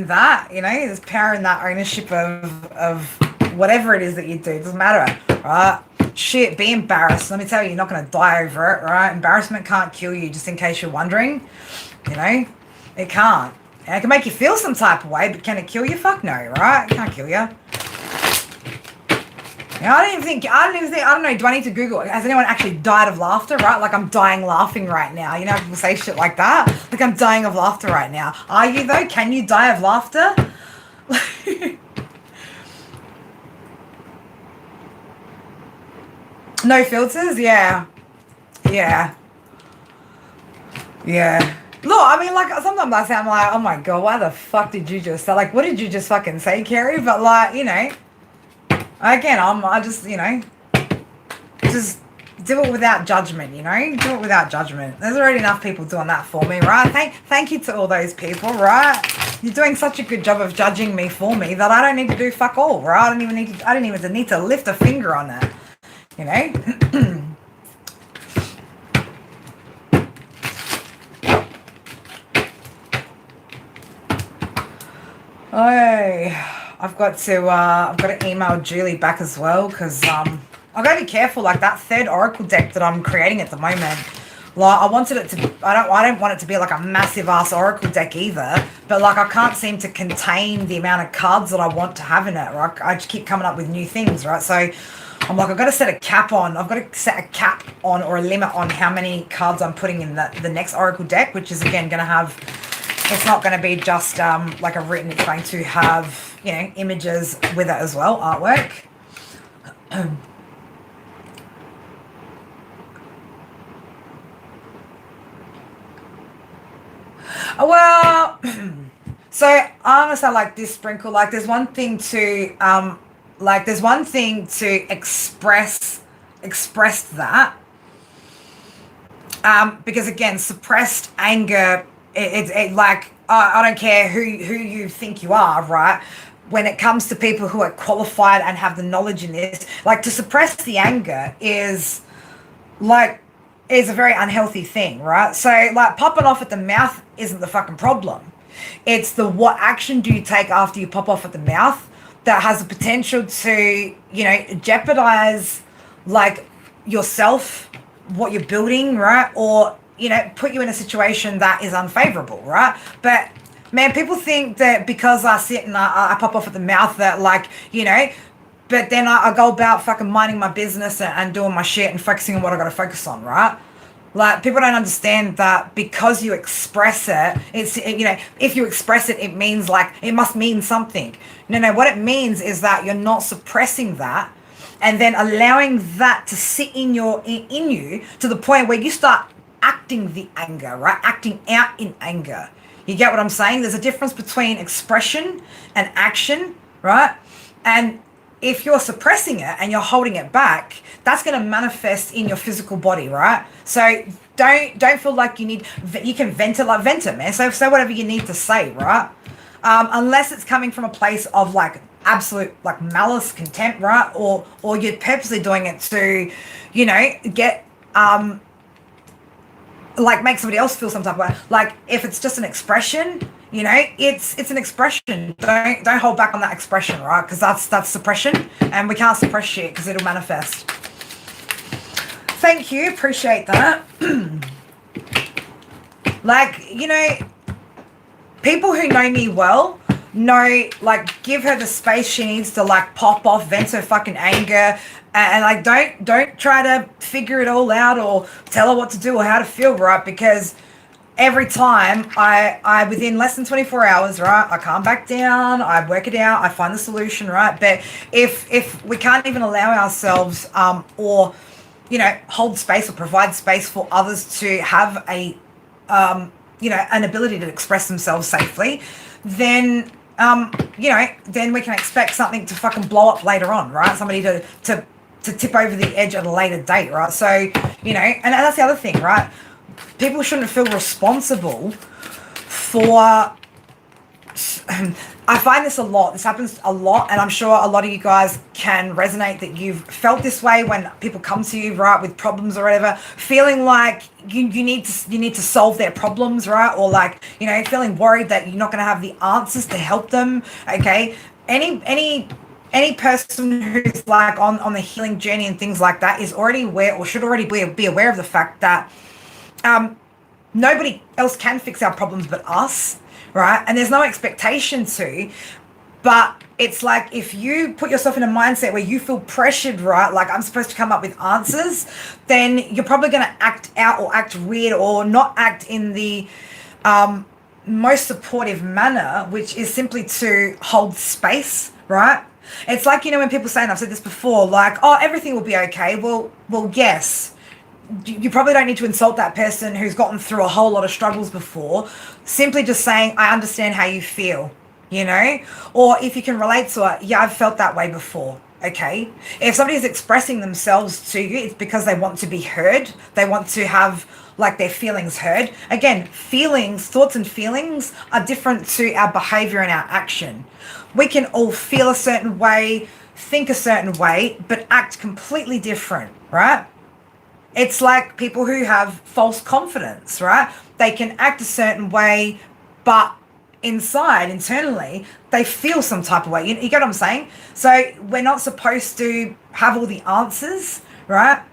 that, there's power in that ownership of whatever it is that you do. It doesn't matter, right? Shit, be embarrassed. Let me tell you, you're not going to die over it, right? Embarrassment can't kill you, just in case you're wondering, it can't. And it can make you feel some type of way, but can it kill you? Fuck no, right? It can't kill you. I don't know, do I need to Google it? Has anyone actually died of laughter, right? Like I'm dying laughing right now. People say shit like that. Like I'm dying of laughter right now. Are you though? Can you die of laughter? No filters? Yeah. Yeah. Yeah. Look, I mean, like, sometimes I say, I'm like, oh my God, why the fuck did you just say? Like, what did you just fucking say, Carrie? But, like, again, I just, just do it without judgment, do it without judgment. There's already enough people doing that for me, right? Thank you to all those people, right? You're doing such a good job of judging me for me that I don't need to do fuck all, right? I don't even need to lift a finger on that, I've got to email Julie back as well because I've got to be careful. Like that third oracle deck that I'm creating at the moment, like I don't want it to be like a massive ass oracle deck either. But like I can't seem to contain the amount of cards that I want to have in it. Right? I just keep coming up with new things. Right? So I'm like I've got to set a cap on or a limit on how many cards I'm putting in the next oracle deck, which is again going to have. It's not going to be just like a written, it's going to have, images with it as well, artwork. Well, so I'm going to say like this sprinkle, like there's one thing to, express that. Because again, suppressed anger, it like I don't care who you think you are, right? When it comes to people who are qualified and have the knowledge in this, like to suppress the anger is a very unhealthy thing, right? So like popping off at the mouth isn't the fucking problem. It's what action do you take after you pop off at the mouth that has the potential to, jeopardize like yourself, what you're building, right? Or put you in a situation that is unfavorable, right? But man, people think that because I sit and I pop off at the mouth that like, but then I go about fucking minding my business and doing my shit and focusing on what I got to focus on, right? Like people don't understand that because you express it, it's, if you express it, it means like, it must mean something. No, what it means is that you're not suppressing that and then allowing that to sit in you to the point where you start acting the anger, right? Acting out in anger. You get what I'm saying? There's a difference between expression and action, right? And if you're suppressing it and you're holding it back, that's going to manifest in your physical body, right? So don't feel like you can vent it, man. So say whatever you need to say, right? Unless it's coming from a place of like absolute like malice, contempt, right? Or you're purposely doing it to, get like make somebody else feel some type of way. Like if it's just an expression, it's an expression. Don't hold back on that expression, right? Because that's suppression, and we can't suppress shit because it'll manifest. Thank you, appreciate that. Like people who know me well, no, like, give her the space she needs to, like, pop off, vent her fucking anger, and like, don't try to figure it all out or tell her what to do or how to feel, right? Because every time I within less than 24 hours, right, I calm back down, I work it out, I find the solution, right? But if we can't even allow ourselves or hold space or provide space for others to have a an ability to express themselves safely, then then we can expect something to fucking blow up later on, right? Somebody to tip over the edge at a later date, right? So, and that's the other thing, right? People shouldn't feel responsible for... I find this a lot. This happens a lot, and I'm sure a lot of you guys can resonate that you've felt this way when people come to you, right, with problems or whatever, feeling like you need to solve their problems, right? Or like, feeling worried that you're not going to have the answers to help them, okay? Any person who's like on the healing journey and things like that is already aware, or should already be aware of the fact that nobody else can fix our problems but us, right? And there's no expectation to, but it's like, if you put yourself in a mindset where you feel pressured, right, like I'm supposed to come up with answers, then you're probably going to act out or act weird or not act in the most supportive manner, which is simply to hold space, right? It's like, when people say, and I've said this before, like, oh, everything will be okay. Well, yes. You probably don't need to insult that person who's gotten through a whole lot of struggles before. Simply just saying, I understand how you feel, or if you can relate to it, yeah, I've felt that way before. Okay. If somebody is expressing themselves to you, it's because they want to be heard. They want to have like their feelings heard. Again, thoughts and feelings are different to our behavior and our action. We can all feel a certain way, think a certain way, but act completely different, right? It's like people who have false confidence, right? They can act a certain way, but internally, they feel some type of way. You get what I'm saying? So we're not supposed to have all the answers, right?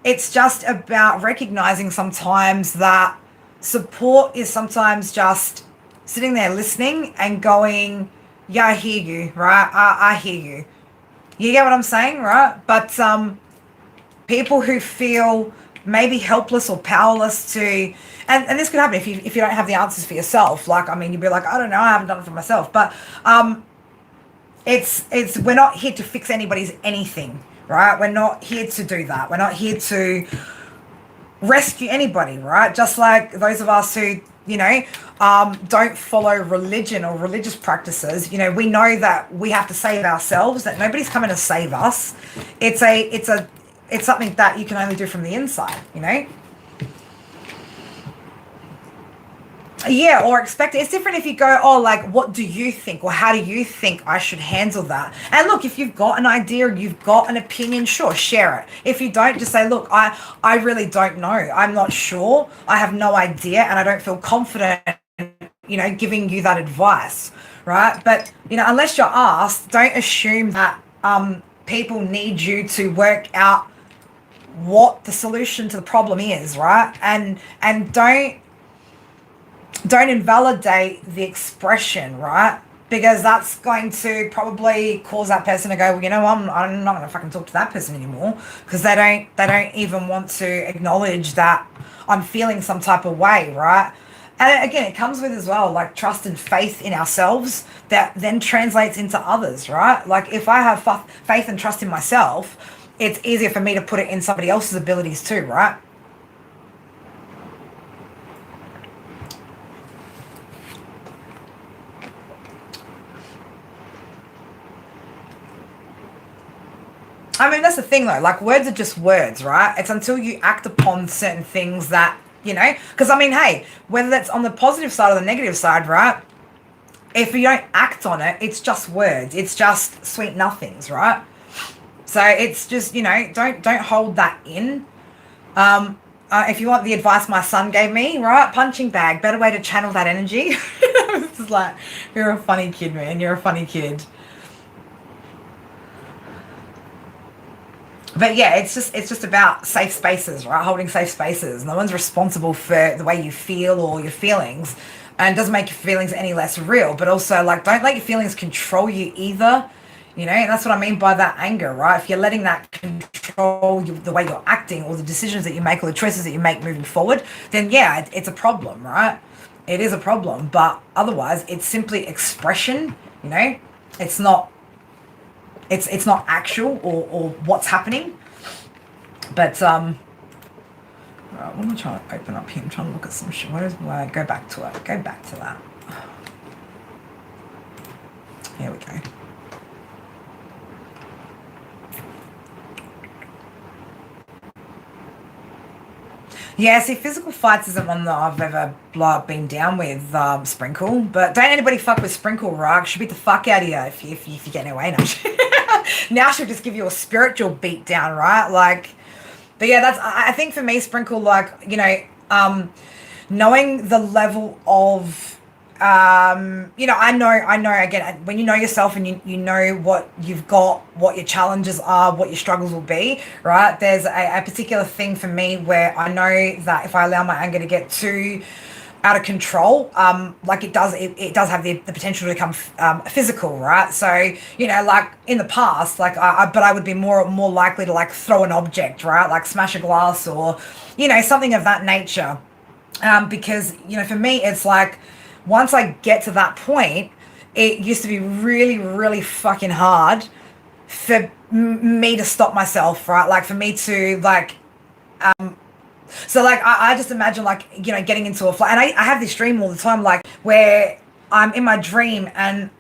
It's just about recognizing sometimes that support is sometimes just sitting there listening and going, yeah, I hear you, right? I hear you. You get what I'm saying, right? But people who feel maybe helpless or powerless to, and this could happen if you don't have the answers for yourself. Like, I mean, you'd be like, I don't know, I haven't done it for myself. But it's we're not here to fix anybody's anything, right? We're not here to do that. We're not here to rescue anybody, right? Just like those of us who don't follow religion or religious practices, we know that we have to save ourselves, that nobody's coming to save us. It's something that you can only do from the inside, Yeah, or expect it. It's different if you go, oh, like, what do you think? Or how do you think I should handle that? And look, if you've got an idea, you've got an opinion, sure, share it. If you don't, just say, look, I really don't know. I'm not sure. I have no idea, and I don't feel confident, giving you that advice, right? But, unless you're asked, don't assume that people need you to work out what the solution to the problem is, right? And don't invalidate the expression, right? Because that's going to probably cause that person to go, well, I'm not going to fucking talk to that person anymore, because they don't even want to acknowledge that I'm feeling some type of way, right? And again, it comes with as well, like, trust and faith in ourselves that then translates into others, right? Like, if I have faith and trust in myself, it's easier for me to put it in somebody else's abilities too, right? I mean, that's the thing though, like, words are just words, right? It's until you act upon certain things that, because I mean, hey, whether that's on the positive side or the negative side, right? If you don't act on it, it's just words. It's just sweet nothings, right? So it's just, don't hold that in. If you want the advice my son gave me, right? Punching bag, better way to channel that energy. It's just like, you're a funny kid, man. You're a funny kid. But yeah, it's just about safe spaces, right? Holding safe spaces. No one's responsible for the way you feel or your feelings. and it doesn't make your feelings any less real. But also, like, don't let your feelings control you either. And that's what I mean by that anger, right? If you're letting that control the way you're acting or the decisions that you make or the choices that you make moving forward, then yeah, it's a problem, right? It is a problem. But otherwise, it's simply expression. It's not actual or what's happening. But right, what am I trying to open up here? I'm trying to look at some shit. Go back to it. Go back to that. Here we go. Yeah, see, physical fights isn't one that I've ever been down with, Sprinkle. But don't anybody fuck with Sprinkle, right? She'll beat the fuck out of you if you get in her way now. Now she'll just give you a spiritual beat down, right? Like, but yeah, I think for me, Sprinkle, like, knowing the level of, I know, again, when you know yourself and you know what you've got, what your challenges are, what your struggles will be, right? There's a particular thing for me where I know that if I allow my anger to get too out of control, like it does have the potential to become physical, right? So, like in the past, like but I would be more likely to like throw an object, right? Like smash a glass or, something of that nature. Because, for me, it's like, once I get to that point, it used to be really, really fucking hard for me to stop myself, right? Like for me to like, so like I just imagine like, getting into a flight, and I have this dream all the time, like where I'm in my dream and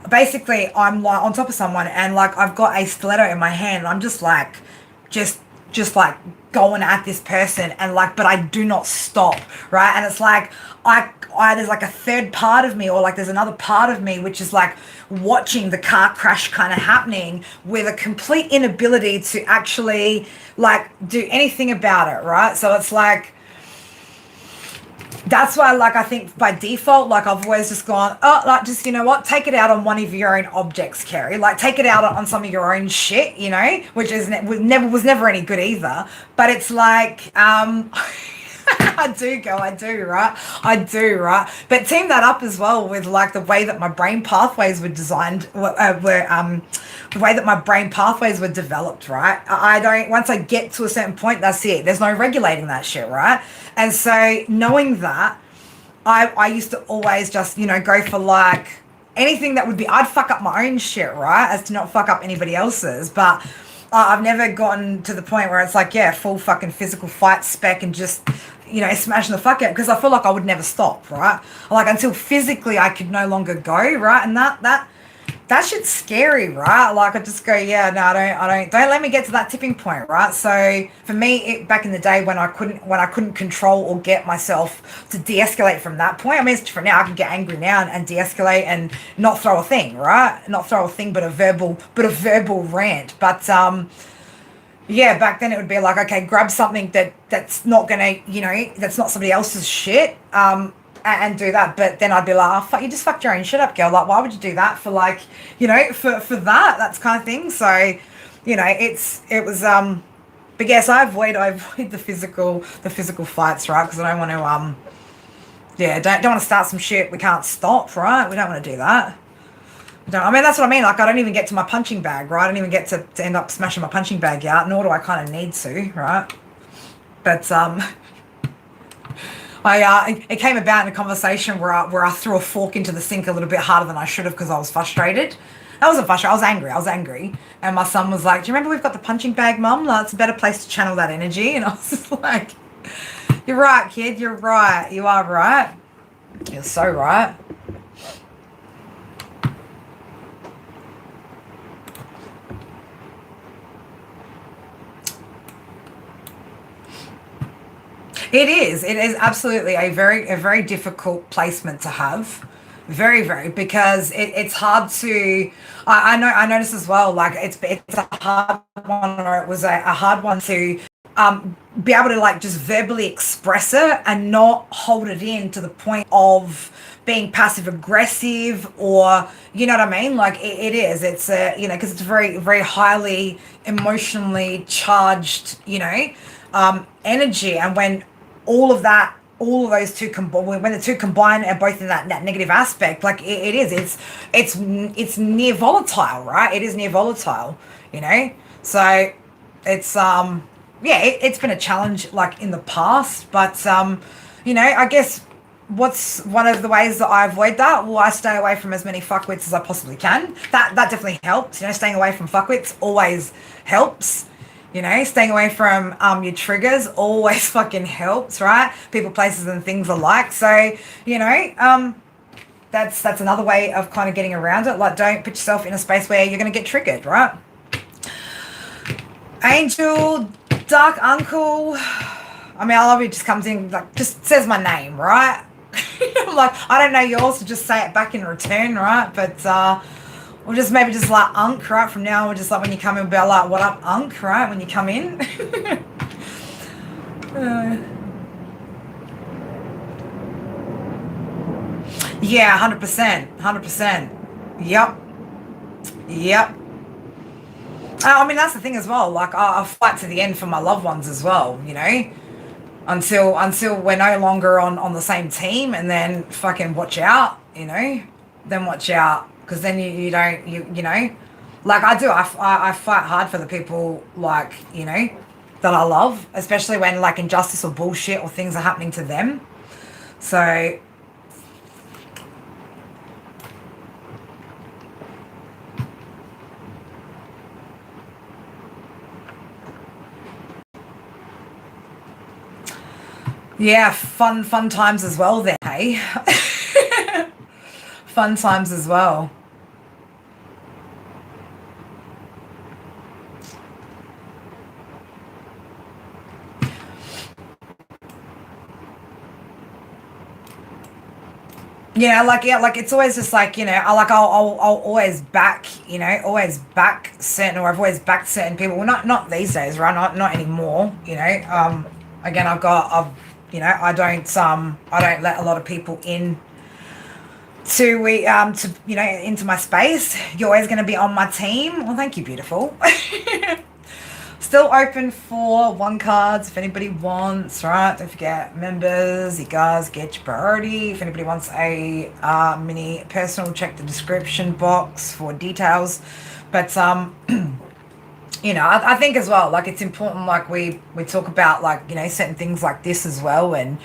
basically I'm like on top of someone and like I've got a stiletto in my hand and I'm just like, just like going at this person and like, but I do not stop, right? And it's like there's like a third part of me, or like there's another part of me which is like watching the car crash kind of happening with a complete inability to actually like do anything about it, right? So it's like, that's why, like, I think by default, like, I've always just gone, like, just, take it out on one of your own objects, Kerry. Like, take it out on some of your own shit, which was never any good either. But it's like, I do, right? I do, right? But team that up as well with, like, the way that my brain pathways were designed, the way that my brain pathways were developed, right? Once I get to a certain point, that's it. There's no regulating that shit, right? And so knowing that, I used to always just, go for like anything that would be, I'd fuck up my own shit, right? As to not fuck up anybody else's. But I've never gotten to the point where it's like, yeah, full fucking physical fight spec and just, smashing the fuck out, because I feel like I would never stop, right? Like until physically I could no longer go, right? And that shit's scary, right? Like I just go, yeah, no, I don't let me get to that tipping point, right? So for me, back in the day when I couldn't control or get myself to de-escalate from that point, I mean, it's different now. I can get angry now and de-escalate and not throw a thing, right? Not throw a thing, but a verbal rant. But yeah, back then it would be like, okay, grab something that's not gonna, that's not somebody else's shit. And do that. But then I'd be like, oh, fuck, you just fucked your own shit up, girl. Like, why would you do that for like, for that's kind of thing. So, it was, but yes, I avoid the physical fights, right? Because I don't want to, don't want to start some shit we can't stop, right? We don't want to do that. That's what I mean. Like, I don't even get to my punching bag, right? I don't even get to end up smashing my punching bag out, nor do I kind of need to, right? But, it came about in a conversation where I threw a fork into the sink a little bit harder than I should have because I was frustrated. I wasn't frustrated. I was angry. And my son was like, do you remember we've got the punching bag, Mum? Like, it's a better place to channel that energy. And I was just like, you're right, kid. You're right. You are right. You're so right. It is absolutely a very difficult placement to have. Very, very, because it's hard to, I noticed as well, like it's a hard one, or it was a hard one to be able to like just verbally express it and not hold it in to the point of being passive aggressive, or, you know what I mean? Like it's because it's very, very highly emotionally charged, energy. And when all of that all of those two combine, when the two combine are both in that negative aspect, like it is, it's near volatile, right? It is near volatile, you know. So it's yeah, it's been a challenge like in the past, but you know, I guess what's one of the ways that I avoid that? Well, I stay away from as many fuckwits as I possibly can. That definitely helps. You know, staying away from fuckwits always helps. You know, staying away from your triggers always fucking helps, right? People, places, and things alike. So, you know, that's another way of kind of getting around it. Like, don't put yourself in a space where you're going to get triggered, right? Angel, Dark Uncle. I mean, I love it. Just comes in, like, just says my name, right? I'm like, I don't know yours, so just say it back in return, right? But we'll just maybe just like Unk, right? From now, we'll just like when you come in, we'll be like, what up, Unk, right? When you come in. Yeah, 100%. 100%. Yep. Yep. I mean, that's the thing as well. Like, I fight to the end for my loved ones as well, you know? Until we're no longer on the same team, and then fucking watch out, you know? Then watch out. Because then you don't, you know? Like, I do. I fight hard for the people, like, you know, that I love. Especially when, like, injustice or bullshit or things are happening to them. So... yeah, fun times as well then, hey? Fun times as well. Yeah, like it's always just like, you know, I'll always back, you know, always back certain, or I've always backed certain people. Well, not these days, right? Not anymore, you know. Again, you know, I don't let a lot of people in to you know, into my space. You're always going to be on my team. Well, thank you, beautiful. Still open for 1 cards if anybody wants, right? Don't forget, members, you guys get your priority. If anybody wants a mini personal, check the description box for details. But you know, I think as well, like, it's important, like we talk about, like, you know, certain things like this as well. And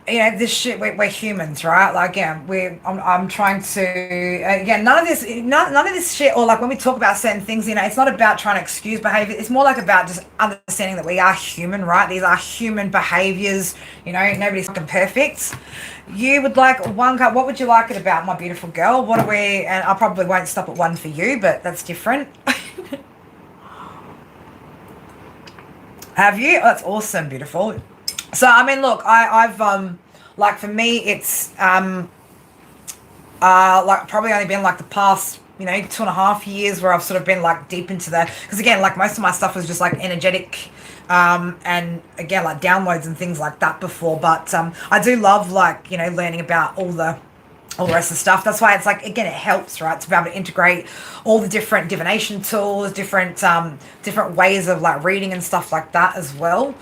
you know, this shit, we're humans, right? Like, yeah, I'm trying to, again, none of this shit, or like when we talk about certain things, you know, it's not about trying to excuse behavior. It's more like about just understanding that we are human, right? These are human behaviors, you know, nobody's fucking perfect. You would like 1 card. What would you like it about, my beautiful girl? What are we, and I probably won't stop at 1 for you, but that's different. Have you? Oh, that's awesome, beautiful. So, I mean, look, I've like, for me, it's like probably only been like the past, you know, 2.5 years where I've sort of been like deep into the, because again, like most of my stuff was just like energetic, and again, like downloads and things like that before. But I do love, like, you know, learning about all the rest of the stuff. That's why it's like, again, it helps, right, to be able to integrate all the different divination tools, different ways of like reading and stuff like that as well.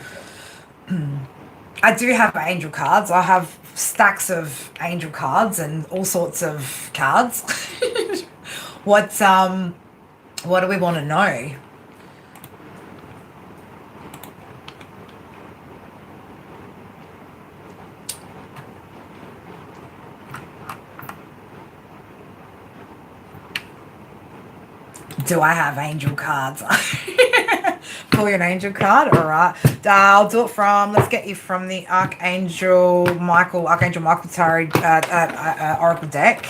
I do have angel cards. I have stacks of angel cards and all sorts of cards. What do we want to know? Do I have angel cards? Pull you an angel card? All right. I'll do it from, let's get you from the Archangel Michael Tarot Oracle deck.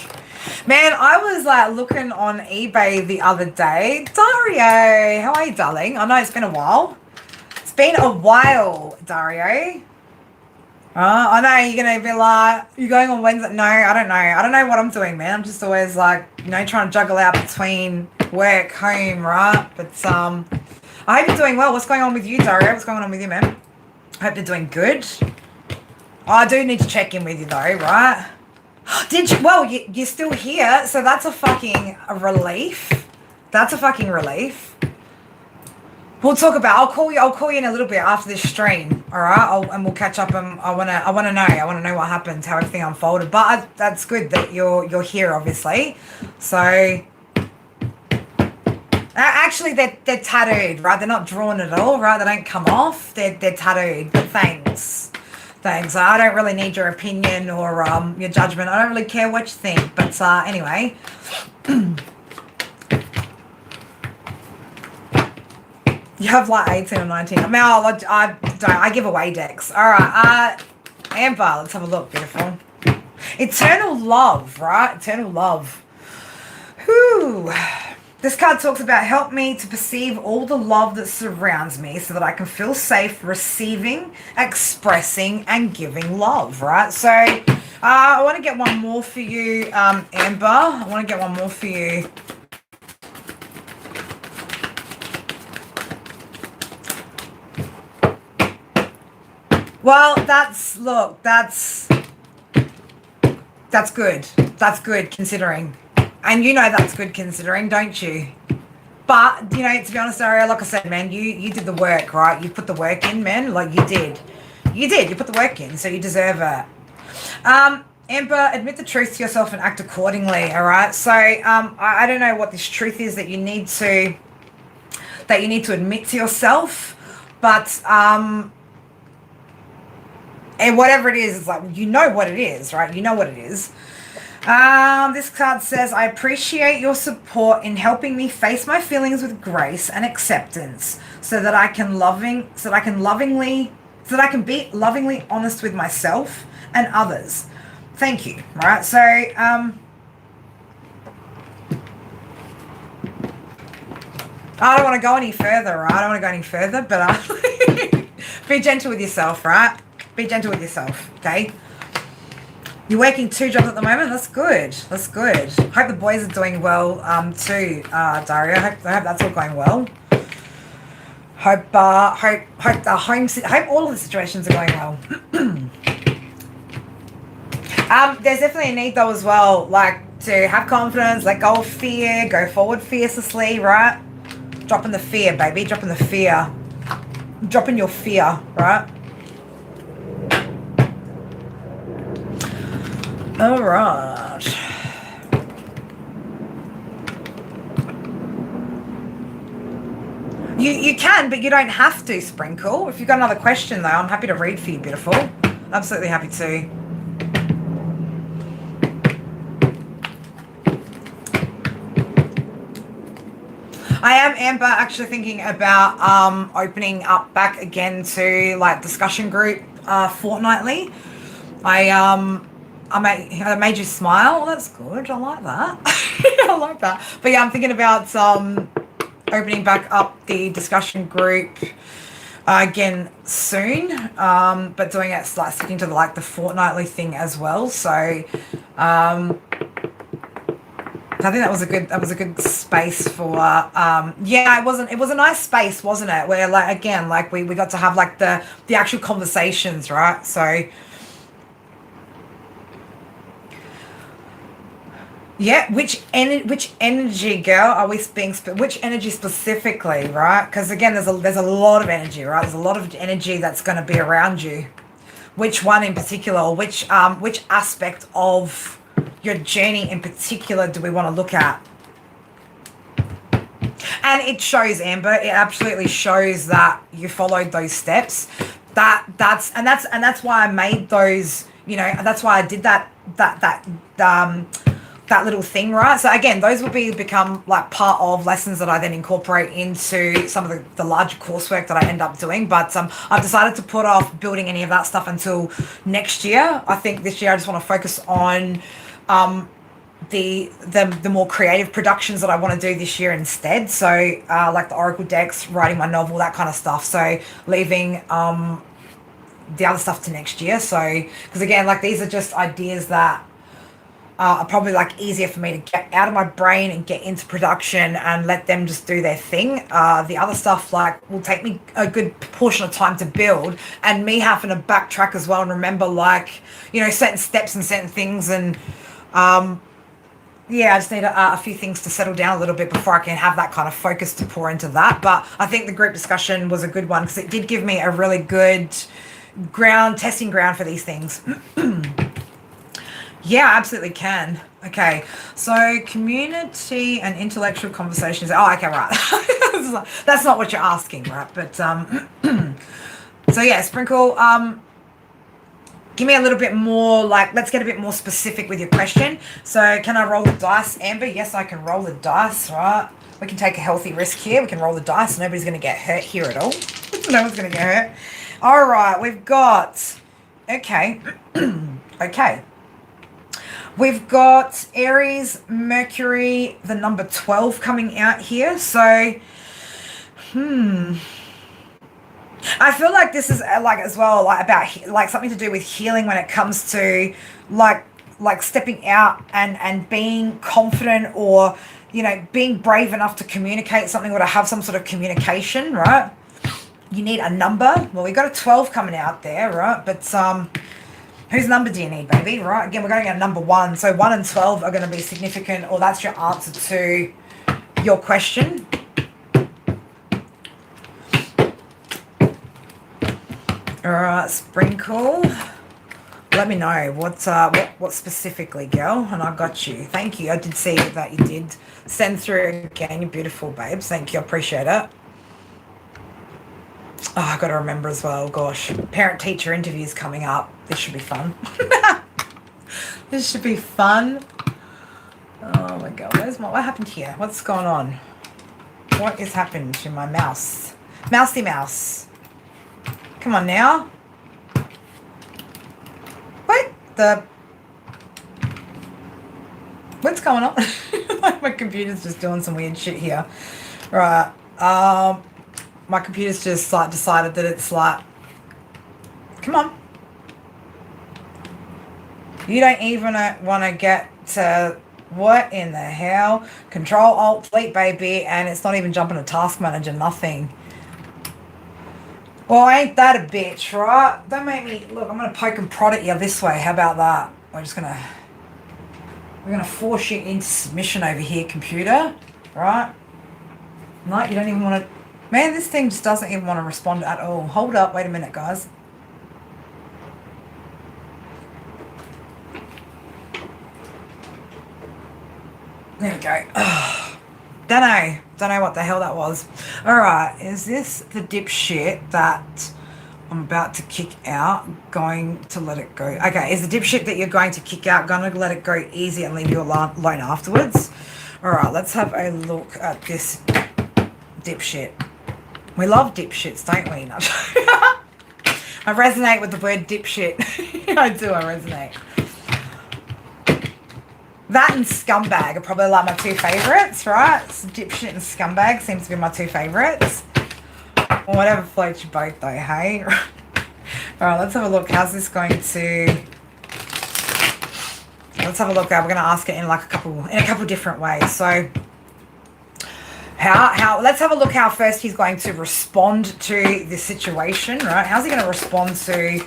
Man, I was like looking on eBay the other day. Dario, how are you, darling? I know it's been a while. It's been a while, Dario. I know you're going to be like, you're going on Wednesday. No, I don't know. I don't know what I'm doing, man. I'm just always like, you know, trying to juggle out between work, home, right? But I hope you're doing well. What's going on with you, Dario? What's going on with you, man? I hope you're doing good. I do need to check in with you, though, right? Did you? Well, you're still here, so that's a fucking relief. That's a fucking relief. We'll talk about. I'll call you in a little bit after this stream. All right. And we'll catch up. And I wanna know. I wanna know what happened, how everything unfolded. But that's good that you're here, obviously. So actually, they're tattooed, right? They're not drawn at all, right? They don't come off. They're tattooed. But thanks. I don't really need your opinion or your judgment. I don't really care what you think. But anyway. You have like 18 or 19. I give away decks. All right. Amber, let's have a look. Beautiful. Eternal love, right? Eternal love. Whew. This card talks about help me to perceive all the love that surrounds me so that I can feel safe receiving, expressing, and giving love, right? So I want to get one more for you, Amber. I want to get one more for you. Well, that's good. That's good considering. And you know that's good considering, don't you? But, you know, to be honest, Aria, like I said, man, you did the work, right? You put the work in, man. Like you did. You put the work in, so you deserve it. Amber, admit the truth to yourself and act accordingly, all right? So I don't know what this truth is that you need to admit to yourself, but and whatever it is, it's like, you know what it is, right? You know what it is. This card says, I appreciate your support in helping me face my feelings with grace and acceptance so that I can be lovingly honest with myself and others. Thank you, right? So, I don't want to go any further, right? I don't want to go any further, but be gentle with yourself, right? Be gentle with yourself, okay? You're working 2 jobs at the moment. That's good. That's good. Hope the boys are doing well too, Daria. Hope that's all going well. Hope all of the situations are going well. There's definitely a need though as well, like to have confidence, let go of fear, go forward fiercely, right? Dropping the fear, baby. Dropping the fear. Dropping your fear, right? All right. You can, but you don't have to, Sprinkle. If you've got another question, though, I'm happy to read for you, beautiful. Absolutely happy to. I am, Amber, actually thinking about opening up back again to like discussion group fortnightly. I made you smile. Well, that's good. I like that. I like that. But yeah, I'm thinking about opening back up the discussion group again soon. But doing it like sticking to the fortnightly thing as well. So I think that was a good space for yeah, it was a nice space, wasn't it? Where we got to have like the actual conversations, right? So yeah, which energy, girl, are we being? Which energy specifically, right? Because again, there's a lot of energy, right? There's a lot of energy that's going to be around you. Which one in particular, or which aspect of your journey in particular do we want to look at? And it shows, Amber. It absolutely shows that you followed those steps. That's why I made those. You know, that's why I did that little thing, right? So again, those will become like part of lessons that I then incorporate into some of the larger coursework that I end up doing. But I've decided to put off building any of that stuff until next year. I think this year I just want to focus on the more creative productions that I want to do this year instead. So like the Oracle decks, writing my novel, that kind of stuff. So leaving the other stuff to next year. So because again, like these are just ideas that are probably like easier for me to get out of my brain and get into production and let them just do their thing. The other stuff like will take me a good portion of time to build, and me having to backtrack as well and remember like, you know, certain steps and certain things and Yeah, I just need a few things to settle down a little bit before I can have that kind of focus to pour into that. But I think the group discussion was a good one because it did give me a really good testing ground for these things. Yeah, absolutely can. Okay, so community and intellectual conversations. Oh, okay, right. That's not what you're asking, right? But so yeah, Sprinkle. Give me a little bit more, like, let's get a bit more specific with your question. So can I roll the dice, Amber? Yes, I can roll the dice, right? We can take a healthy risk here. We can roll the dice. Nobody's going to get hurt here at all. No one's going to get hurt. All right, we've got, okay, okay. We've got Aries, Mercury, the number 12 coming out here. So, I feel like this is like as well like about like something to do with healing when it comes to like stepping out and being confident, or being brave enough to communicate something or to have some sort of communication, right? You need a number. Well, we got a 12 coming out there, right? But whose number do you need, baby? Right, again, we're going to get number 1. So 1 and 12 are going to be significant, or that's your answer to your question. All right, Sprinkle. Let me know what specifically, girl, and I got you. Thank you. I did see that you did send through again. You're beautiful, babes. Thank you. I appreciate it. Oh, I got to remember as well. Gosh, parent-teacher interviews coming up. This should be fun. This should be fun. Oh my God, what happened here? What's going on? What is happening to my mouse? Mousy mouse. Come on now. What's going on? My computer's just doing some weird shit here. Right. My computer's just like decided that it's like, come on. You don't even want to get to what in the hell? Control Alt Delete, baby, and it's not even jumping to Task Manager, nothing. Well, ain't that a bitch, right? Don't make me... Look, I'm going to poke and prod at you this way. How about that? We're going to force you into submission over here, computer. Right? No, you don't even want to... Man, this thing just doesn't even want to respond at all. Hold up. Wait a minute, guys. There we go. Don't know what the hell that was. Alright, is this the dipshit that I'm about to kick out going to let it go? Okay, is the dipshit that you're going to kick out going to let it go easy and leave you alone afterwards? Alright, let's have a look at this dipshit. We love dipshits, don't we? I resonate with the word dipshit. I do, I resonate. That and scumbag are probably like my 2 favourites, right? So dipshit and scumbag seems to be my 2 favourites. Well, whatever floats your boat though, hey? Alright, let's have a look. How's this going to... Let's have a look. We're going to ask it in like a couple different ways. So how let's have a look how first he's going to respond to this situation, right? How's he going to respond to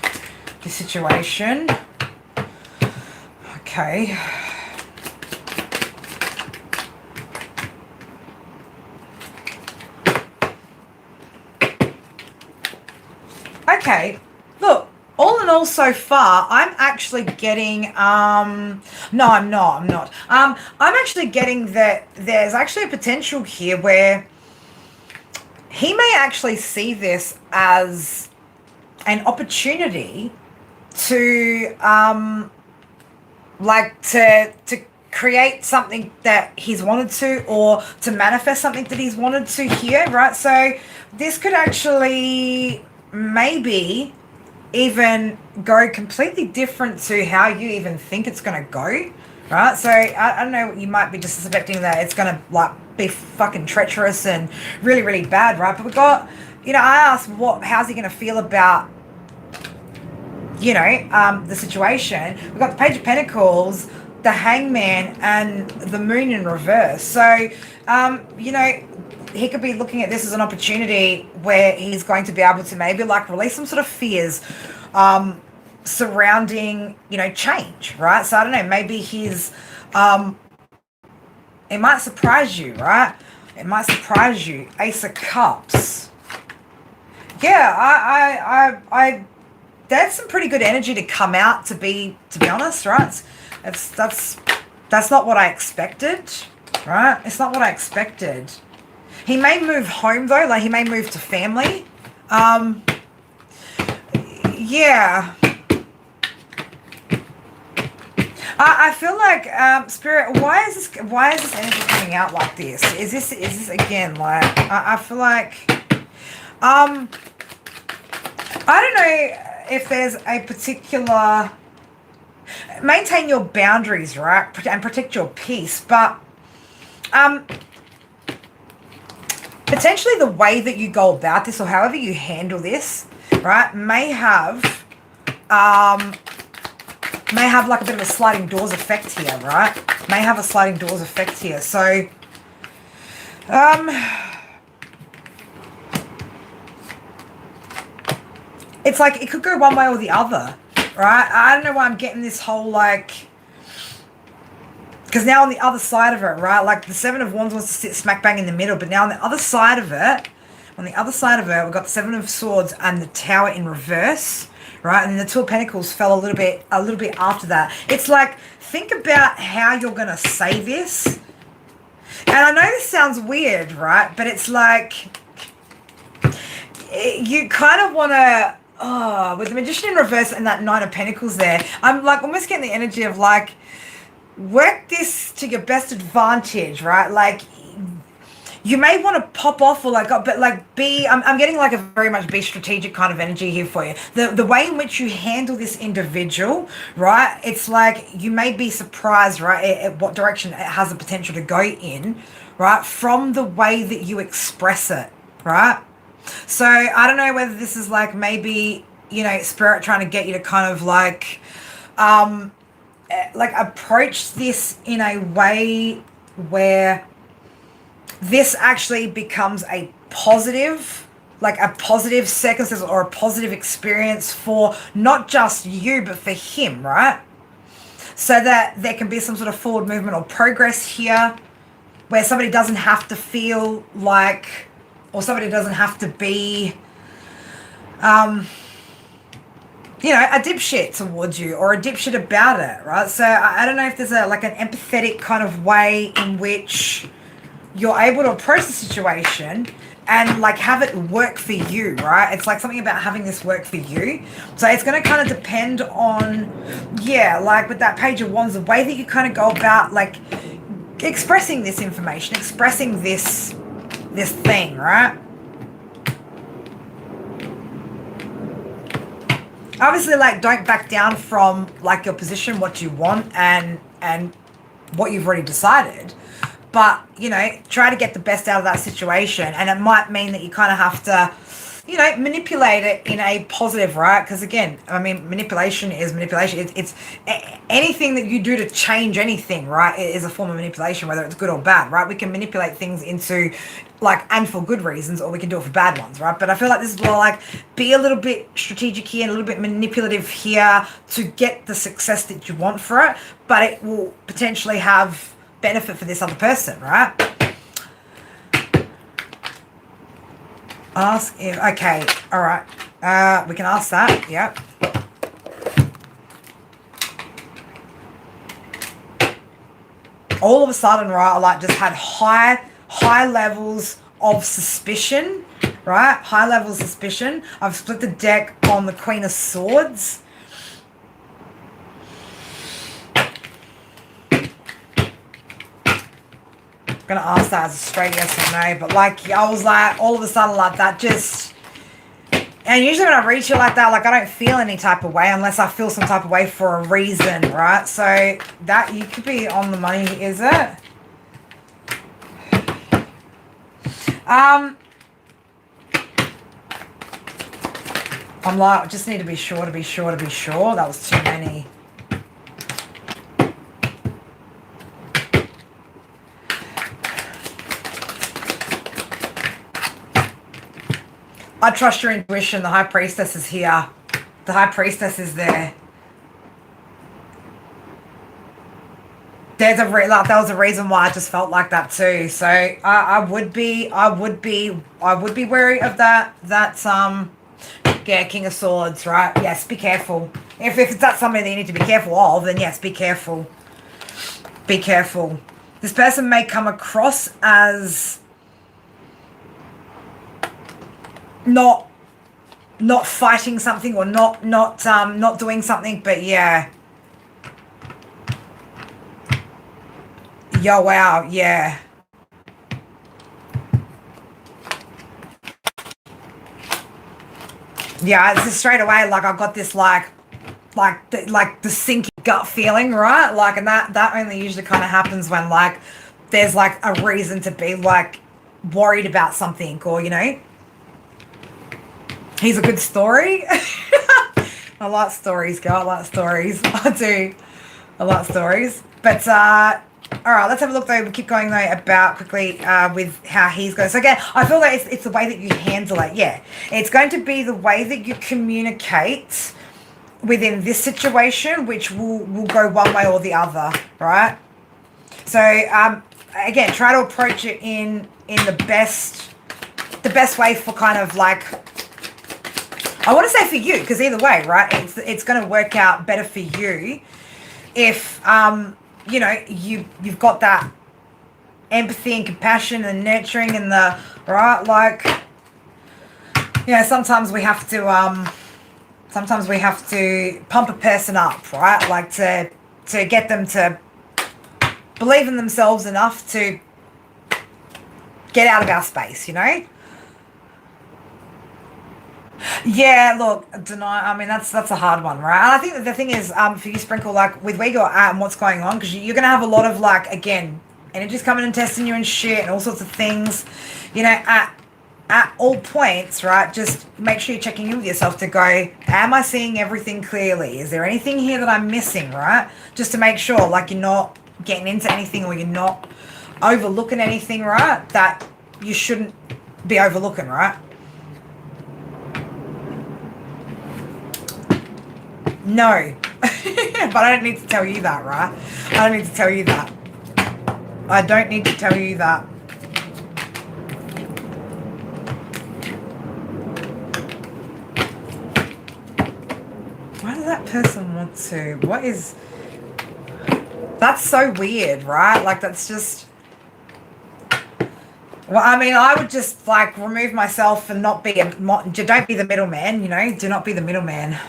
the situation? Okay. Okay, look, all in all so far, I'm actually getting, no, I'm not. I'm actually getting that there's actually a potential here where he may actually see this as an opportunity to, to create something that he's wanted to, or to manifest something that he's wanted to here, right? So this could actually... maybe even go completely different to how you even think it's going to go, right? So I don't know, you might be just suspecting that it's going to like be fucking treacherous and really, really bad, right? But we got, I asked how's he going to feel about, the situation. We've got the Page of Pentacles, the Hangman, and the Moon in reverse. So, he could be looking at this as an opportunity where he's going to be able to maybe like release some sort of fears surrounding, change, right? So I don't know, maybe he's It might surprise you, right? It might surprise you. Ace of Cups. Yeah, I that's some pretty good energy to come out, to be honest, right? That's not what I expected, right? It's not what I expected. He may move home though, like he may move to family. Yeah. I feel like Spirit. Why is this energy coming out like this? Is this again like I feel like I don't know if there's a particular, maintain your boundaries, right, and protect your peace, but potentially the way that you go about this or however you handle this, right, may have like a bit of a sliding doors effect here, right? May have a sliding doors effect here. So, it's like it could go one way or the other, right? I don't know why I'm getting this whole like, because now on the other side of it, right? Like the Seven of Wands wants to sit smack bang in the middle, but now on the other side of it, we've got the Seven of Swords and the Tower in reverse. Right, and the Two of Pentacles fell a little bit after that. It's like, think about how you're gonna say this. And I know this sounds weird, right? But it's like, you kind of want to, with the Magician in reverse and that Nine of Pentacles there, I'm like almost getting the energy of like, work this to your best advantage, right? Like, you may want to pop off or like, but like I'm getting like a very much be strategic kind of energy here for you. The way in which you handle this individual, right? It's like you may be surprised, right, at what direction it has the potential to go in, right? From the way that you express it, right? So I don't know whether this is like maybe, you know, Spirit trying to get you to kind of like approach this in a way where this actually becomes a positive, like a positive circumstance or a positive experience for not just you, but for him, right? So that there can be some sort of forward movement or progress here where somebody doesn't have to feel like, or somebody doesn't have to be, you know, a dipshit towards you or a dipshit about it, right? So I don't know if there's like an empathetic kind of way in which you're able to approach the situation and like have it work for you, right? It's like something about having this work for you. So it's going to kind of depend on, yeah, like with that Page of Wands, the way that you kind of go about like expressing this information, expressing this thing, right? Obviously, like, don't back down from like your position, what you want and what you've already decided. But, you know, try to get the best out of that situation. And it might mean that you kind of have to, you know, manipulate it in a positive, right? Because, again, I mean, manipulation is manipulation. It's anything that you do to change anything, right, is a form of manipulation, whether it's good or bad, right? We can manipulate things into, like, and for good reasons, or we can do it for bad ones, right? But I feel like this is more like, be a little bit strategic here and a little bit manipulative here to get the success that you want for it. But it will potentially have benefit for this other person, right? Ask if, okay, all right. We can ask that, yep. All of a sudden, right, I like just had high levels of suspicion, right? High levels of suspicion. I've split the deck on the Queen of Swords. Gonna ask that as a straight yes or no, but like I was like all of a sudden like that just, and usually when I read shit like that, like I don't feel any type of way unless I feel some type of way for a reason, right? So that you could be on the money, is it? I'm like, I just need to be sure to be sure to be sure. That was too many. I trust your intuition. The High Priestess is here. The High Priestess is there. like that was a reason why I just felt like that too. So I would be wary of that. That's yeah, King of Swords, right? Yes, be careful. If that's something that you need to be careful of, then yes, be careful. Be careful. This person may come across as not fighting something or not doing something, but yeah. Yo, wow, yeah. Yeah, it's just straight away, like, I've got this, like the sinking gut feeling, right? Like, and that only usually kind of happens when, like, there's, like, a reason to be, like, worried about something, or, you know. He's a good story. I like stories, girl. I like stories. I do. I like stories. But, all right, let's have a look, though. We'll keep going, though, about quickly with how he's going. So, again, I feel like it's the way that you handle it. Yeah. It's going to be the way that you communicate within this situation, which will go one way or the other, right? So, again, try to approach it in the best way for kind of, like, I want to say for you, because either way, right, it's going to work out better for you if, you know, you've got that empathy and compassion and nurturing and the, right, like, you know, sometimes we have to pump a person up, right, like to get them to believe in themselves enough to get out of our space, you know. Yeah, look, I mean, that's a hard one, right? And I think that the thing is, for you, Sprinkle, like, with where you're at and what's going on, because you're going to have a lot of, like, again, energies coming and testing you and shit and all sorts of things, you know, at all points, right? Just make sure you're checking in with yourself to go, am I seeing everything clearly? Is there anything here that I'm missing, right? Just to make sure, like, you're not getting into anything or you're not overlooking anything, right? That you shouldn't be overlooking, right? No. But I don't need to tell you that, right? I don't need to tell you that. I don't need to tell you that. Why does that person want to? What is... That's so weird, right? Like, that's just... Well, I mean, I would just, like, remove myself and not be don't be the middleman, you know? Do not be the middleman.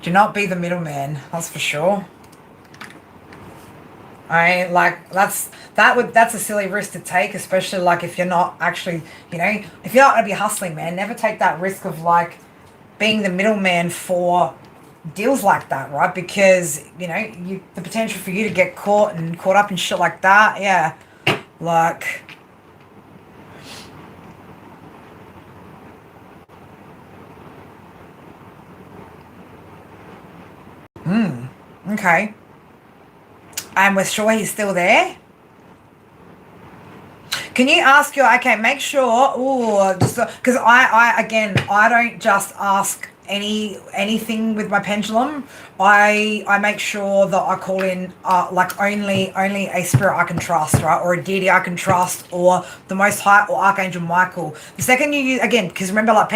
Do not be the middleman, that's for sure. I mean, like, that's a silly risk to take, especially, like, if you're not actually, you know, if you're not going to be hustling, man, never take that risk of, like, being the middleman for deals like that, right? Because, you know, the potential for you to get caught up in shit like that, yeah, like... Okay. And we're sure he's still there? Can you ask your... Okay, make sure... Ooh, just... Because I don't just ask anything with my pendulum. I make sure that I call in like only a spirit I can trust, right, or a deity I can trust, or the Most High, or Archangel Michael. The second you use, again, because remember, like,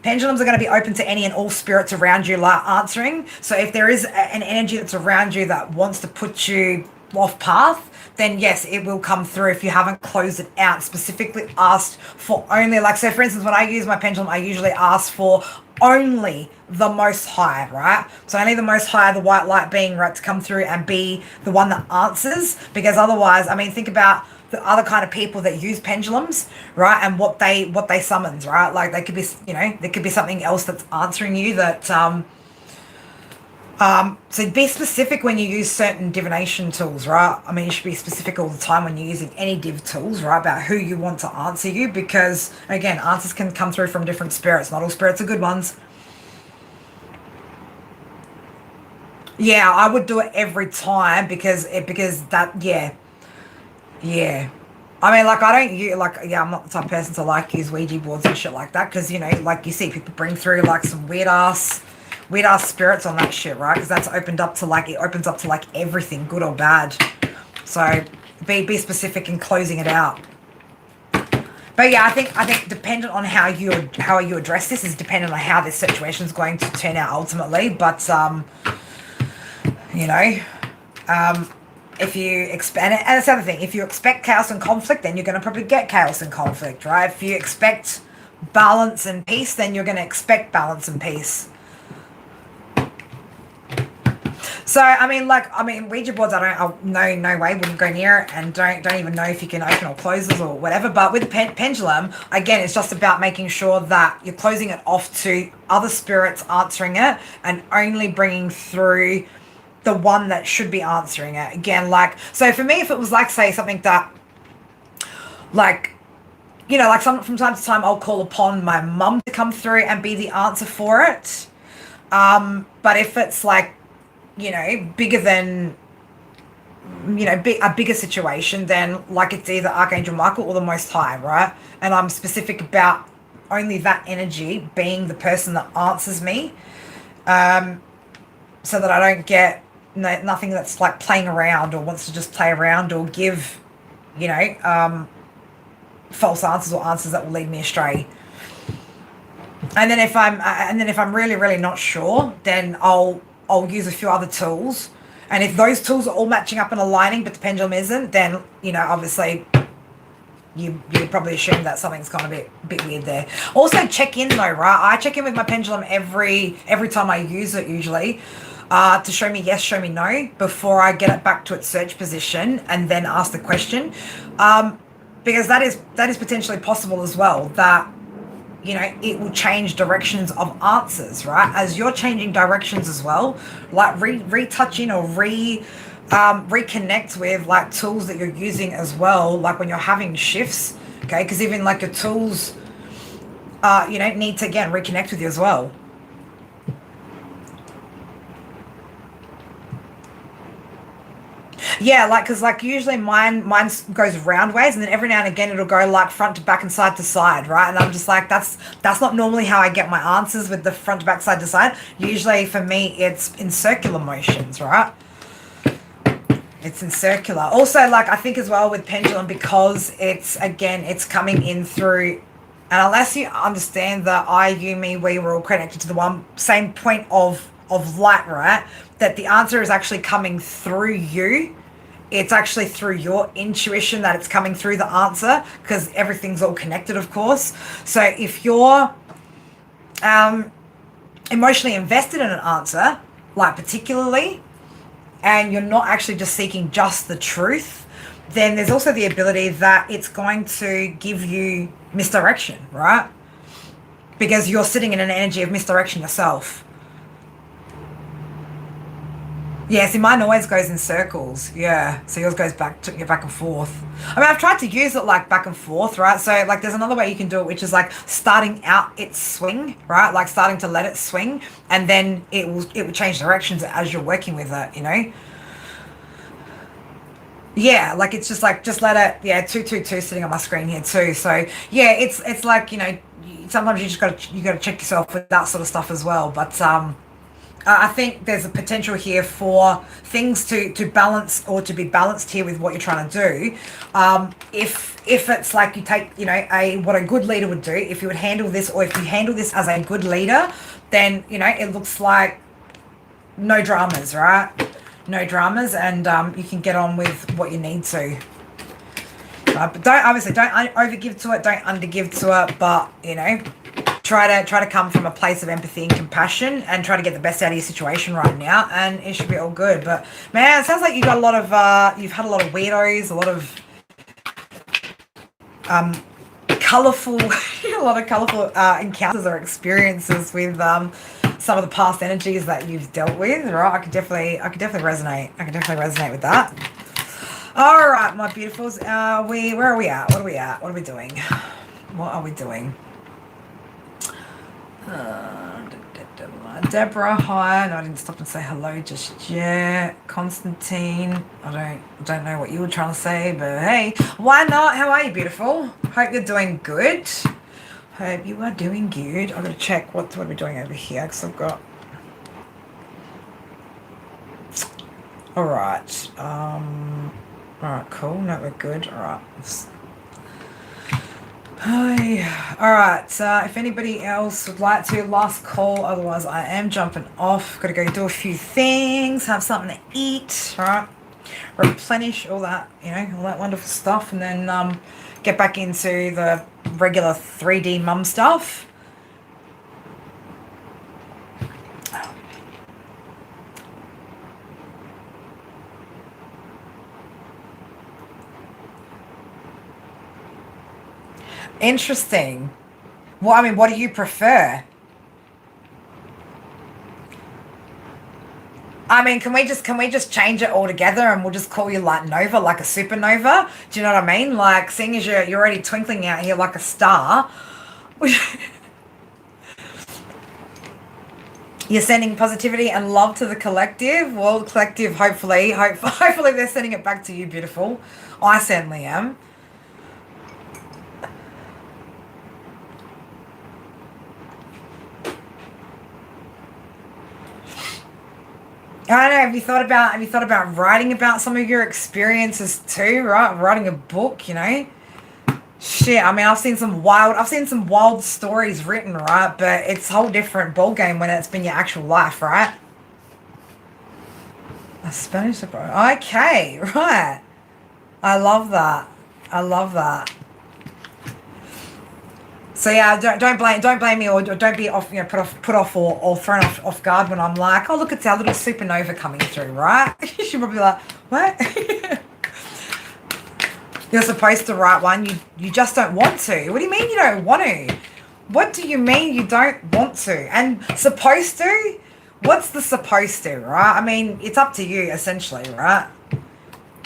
pendulums are going to be open to any and all spirits around you, like, answering. So if there is an energy that's around you that wants to put you off path, then yes, it will come through if you haven't closed it out. Specifically asked for only, like, so for instance, when I use my pendulum, I usually ask for only the Most High, right? So only the Most High, the white light being, right, to come through and be the one that answers. Because otherwise, I mean, think about the other kind of people that use pendulums, right, and what they summons, right? Like, they could be, you know, there could be something else that's answering you that so be specific when you use certain divination tools, right? I mean, you should be specific all the time when you're using any div tools, right, about who you want to answer you, because, again, answers can come through from different spirits. Not all spirits are good ones. Yeah, I would do it every time because that, yeah. I mean, like, I don't use, like, yeah, I'm not the type of person to, like, use Ouija boards and shit like that because, you know, like, you see people bring through, like, some weird ass we'd ask spirits on that shit, right? Because that's opened up to like, it opens up to like everything, good or bad. So be specific in closing it out. But yeah, I think dependent on how you address this is dependent on how this situation is going to turn out ultimately. But you know, if you expect, and that's the other thing, if you expect chaos and conflict, then you're going to probably get chaos and conflict, right? If you expect balance and peace, then you're going to expect balance and peace. So, I mean, Ouija boards, no way, wouldn't go near it, and don't even know if you can open or close it or whatever. But with the pendulum, again, it's just about making sure that you're closing it off to other spirits answering it and only bringing through the one that should be answering it. Again, like, so for me, if it was like, say, something that, like, you know, like from time to time, I'll call upon my mum to come through and be the answer for it. But if it's like, you know, bigger than, you know, a bigger situation, then like it's either Archangel Michael or the Most High, right? And I'm specific about only that energy being the person that answers me, so that I don't get nothing that's like playing around or wants to just play around or give, you know, false answers or answers that will lead me astray. And then if I'm really not sure, then I'll use a few other tools, and if those tools are all matching up and aligning but the pendulum isn't, then, you know, obviously you probably assume that something's gone a bit weird there. Also check in though, right? I check in with my pendulum every time I use it, usually, to show me yes, show me no, before I get it back to its search position and then ask the question, because that is potentially possible as well, that, you know, it will change directions of answers, right? As you're changing directions as well, like retouching or reconnect with like tools that you're using as well, like when you're having shifts, okay? Because even like your tools, you know, need to, again, reconnect with you as well. Yeah, like, because like usually mine goes round ways, and then every now and again it'll go like front to back and side to side, right? And I'm just like, that's not normally how I get my answers with the front to back, side to side. Usually for me it's in circular motions, right? It's in circular. Also, like, I think as well with pendulum, because it's, again, it's coming in through, and unless you understand that I, you, me, we were all connected to the one same point of light, right? That the answer is actually coming through you. It's actually through your intuition that it's coming through the answer, because everything's all connected, of course. So if you're emotionally invested in an answer, like particularly, and you're not actually just seeking just the truth, then there's also the ability that it's going to give you misdirection, right? Because you're sitting in an energy of misdirection yourself. Yeah, see, mine always goes in circles. Yeah, so yours goes back and forth. I mean, I've tried to use it like back and forth, right? So like there's another way you can do it, which is like starting out its swing, right? Like starting to let it swing, and then it will change directions as you're working with it, you know? Yeah, like it's just like, just let it, yeah, 222 sitting on my screen here too. So yeah, it's like, you know, sometimes you got to check yourself with that sort of stuff as well. But I think there's a potential here for things to balance, or to be balanced here with what you're trying to do. If it's like you take, you know, what a good leader would do, if you would handle this, or if you handle this as a good leader, then, you know, it looks like no dramas, right? No dramas, and you can get on with what you need to. But don't overgive to it, don't undergive to it, but, you know, try to come from a place of empathy and compassion, and try to get the best out of your situation right now, and it should be all good. But man, it sounds like you've had a lot of weirdos, a lot of colourful encounters or experiences with some of the past energies that you've dealt with, right? I could definitely resonate with that. All right, my beautifuls, where are we at? What are we doing? What are we doing? Deborah, hi. No, I didn't stop and say hello just yet. Constantine, I don't know what you were trying to say, but hey, why not? How are you, beautiful? Hope you're doing good. Hope you are doing good. I've got to check what are we doing over here, because I've got All right. All right, cool. No, we're good. All right. Hi. All right. So if anybody else would like to, last call. Otherwise, I am jumping off. Got to go do a few things, have something to eat. All right. Replenish all that, all that wonderful stuff, and then get back into the regular 3D mum stuff. Interesting. Well, I mean, what do you prefer? I mean, can we just change it all together and we'll just call you like Nova, like a supernova? Do you know what I mean? Like, seeing as you're already twinkling out here like a star, you're sending positivity and love to the collective. Well, the collective, hopefully they're sending it back to you, beautiful. I certainly am. I don't know. Have you thought about writing about some of your experiences too? Right, writing a book. Shit. I mean, I've seen some wild stories written, right? But it's a whole different ball game when it's been your actual life, right? A Spanish surprise. Okay, right. I love that. I love that. So yeah, don't blame me, or don't be off, put off or thrown off guard when I'm like, oh look, it's our little supernova coming through, right? You should probably be like, what? You're supposed to write one. You just don't want to. What do you mean you don't want to? What do you mean you don't want to? And supposed to? What's the supposed to, right? I mean, it's up to you essentially, right?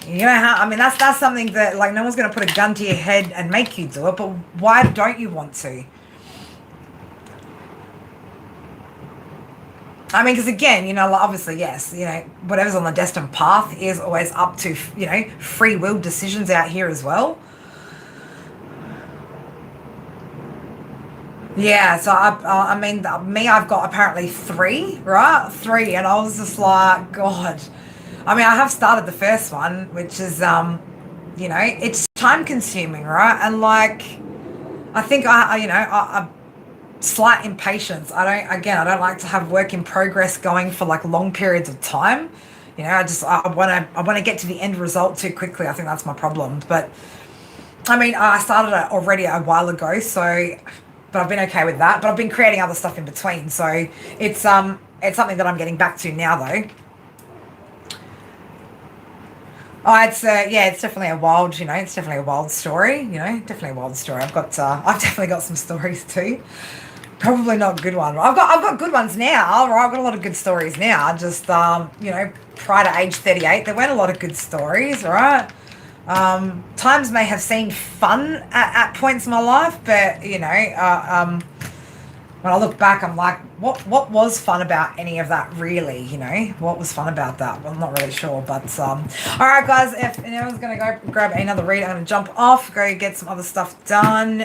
You know how, I mean, that's something that, like, no one's going to put a gun to your head and make you do it, but why don't you want to? I mean, because again, obviously, yes, whatever's on the destined path is always up to, free will decisions out here as well. Yeah, so I mean, I've got apparently three, right? Three, and I was just like, God. I mean, I have started the first one, which is, it's time consuming, right? And like, I think I slight impatience. I don't like to have work in progress going for like long periods of time. I want to get to the end result too quickly. I think that's my problem. But I mean, I started it already a while ago, but I've been okay with that. But I've been creating other stuff in between, so it's something that I'm getting back to now though. Oh, it's definitely a wild, it's definitely a wild story, definitely a wild story. I've definitely got some stories too. Probably not good ones. I've got good ones now, right? I've got a lot of good stories now. Just prior to age 38, there weren't a lot of good stories, right? Times may have seemed fun at points in my life, but when I look back, I'm like, what was fun about any of that, really? What was fun about that? Well, I'm not really sure, but all right, guys. If anyone's gonna go grab another read, I'm gonna jump off, go get some other stuff done.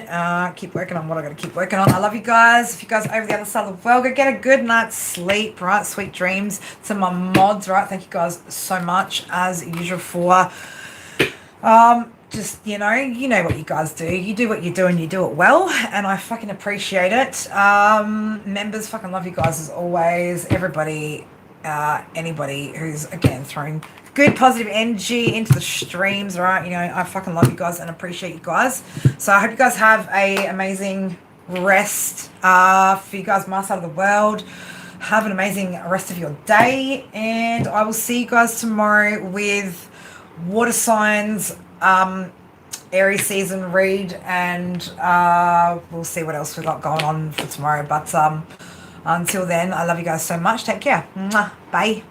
Keep working on what I gotta keep working on. I love you guys. If you guys are over the other side of the world, go get a good night's sleep, right? Sweet dreams to my mods, right? Thank you guys so much as usual for just, you know what you guys do. You do what you do and you do it well, and I fucking appreciate it. Members, fucking love you guys as always. Everybody, anybody who's, again, throwing good positive energy into the streams, right? I fucking love you guys and appreciate you guys. So I hope you guys have a amazing rest for you guys, my side of the world. Have an amazing rest of your day, and I will see you guys tomorrow with water signs, Aries season read, and we'll see what else we've got going on for tomorrow. But until then, I love you guys so much. Take care. Mwah. Bye.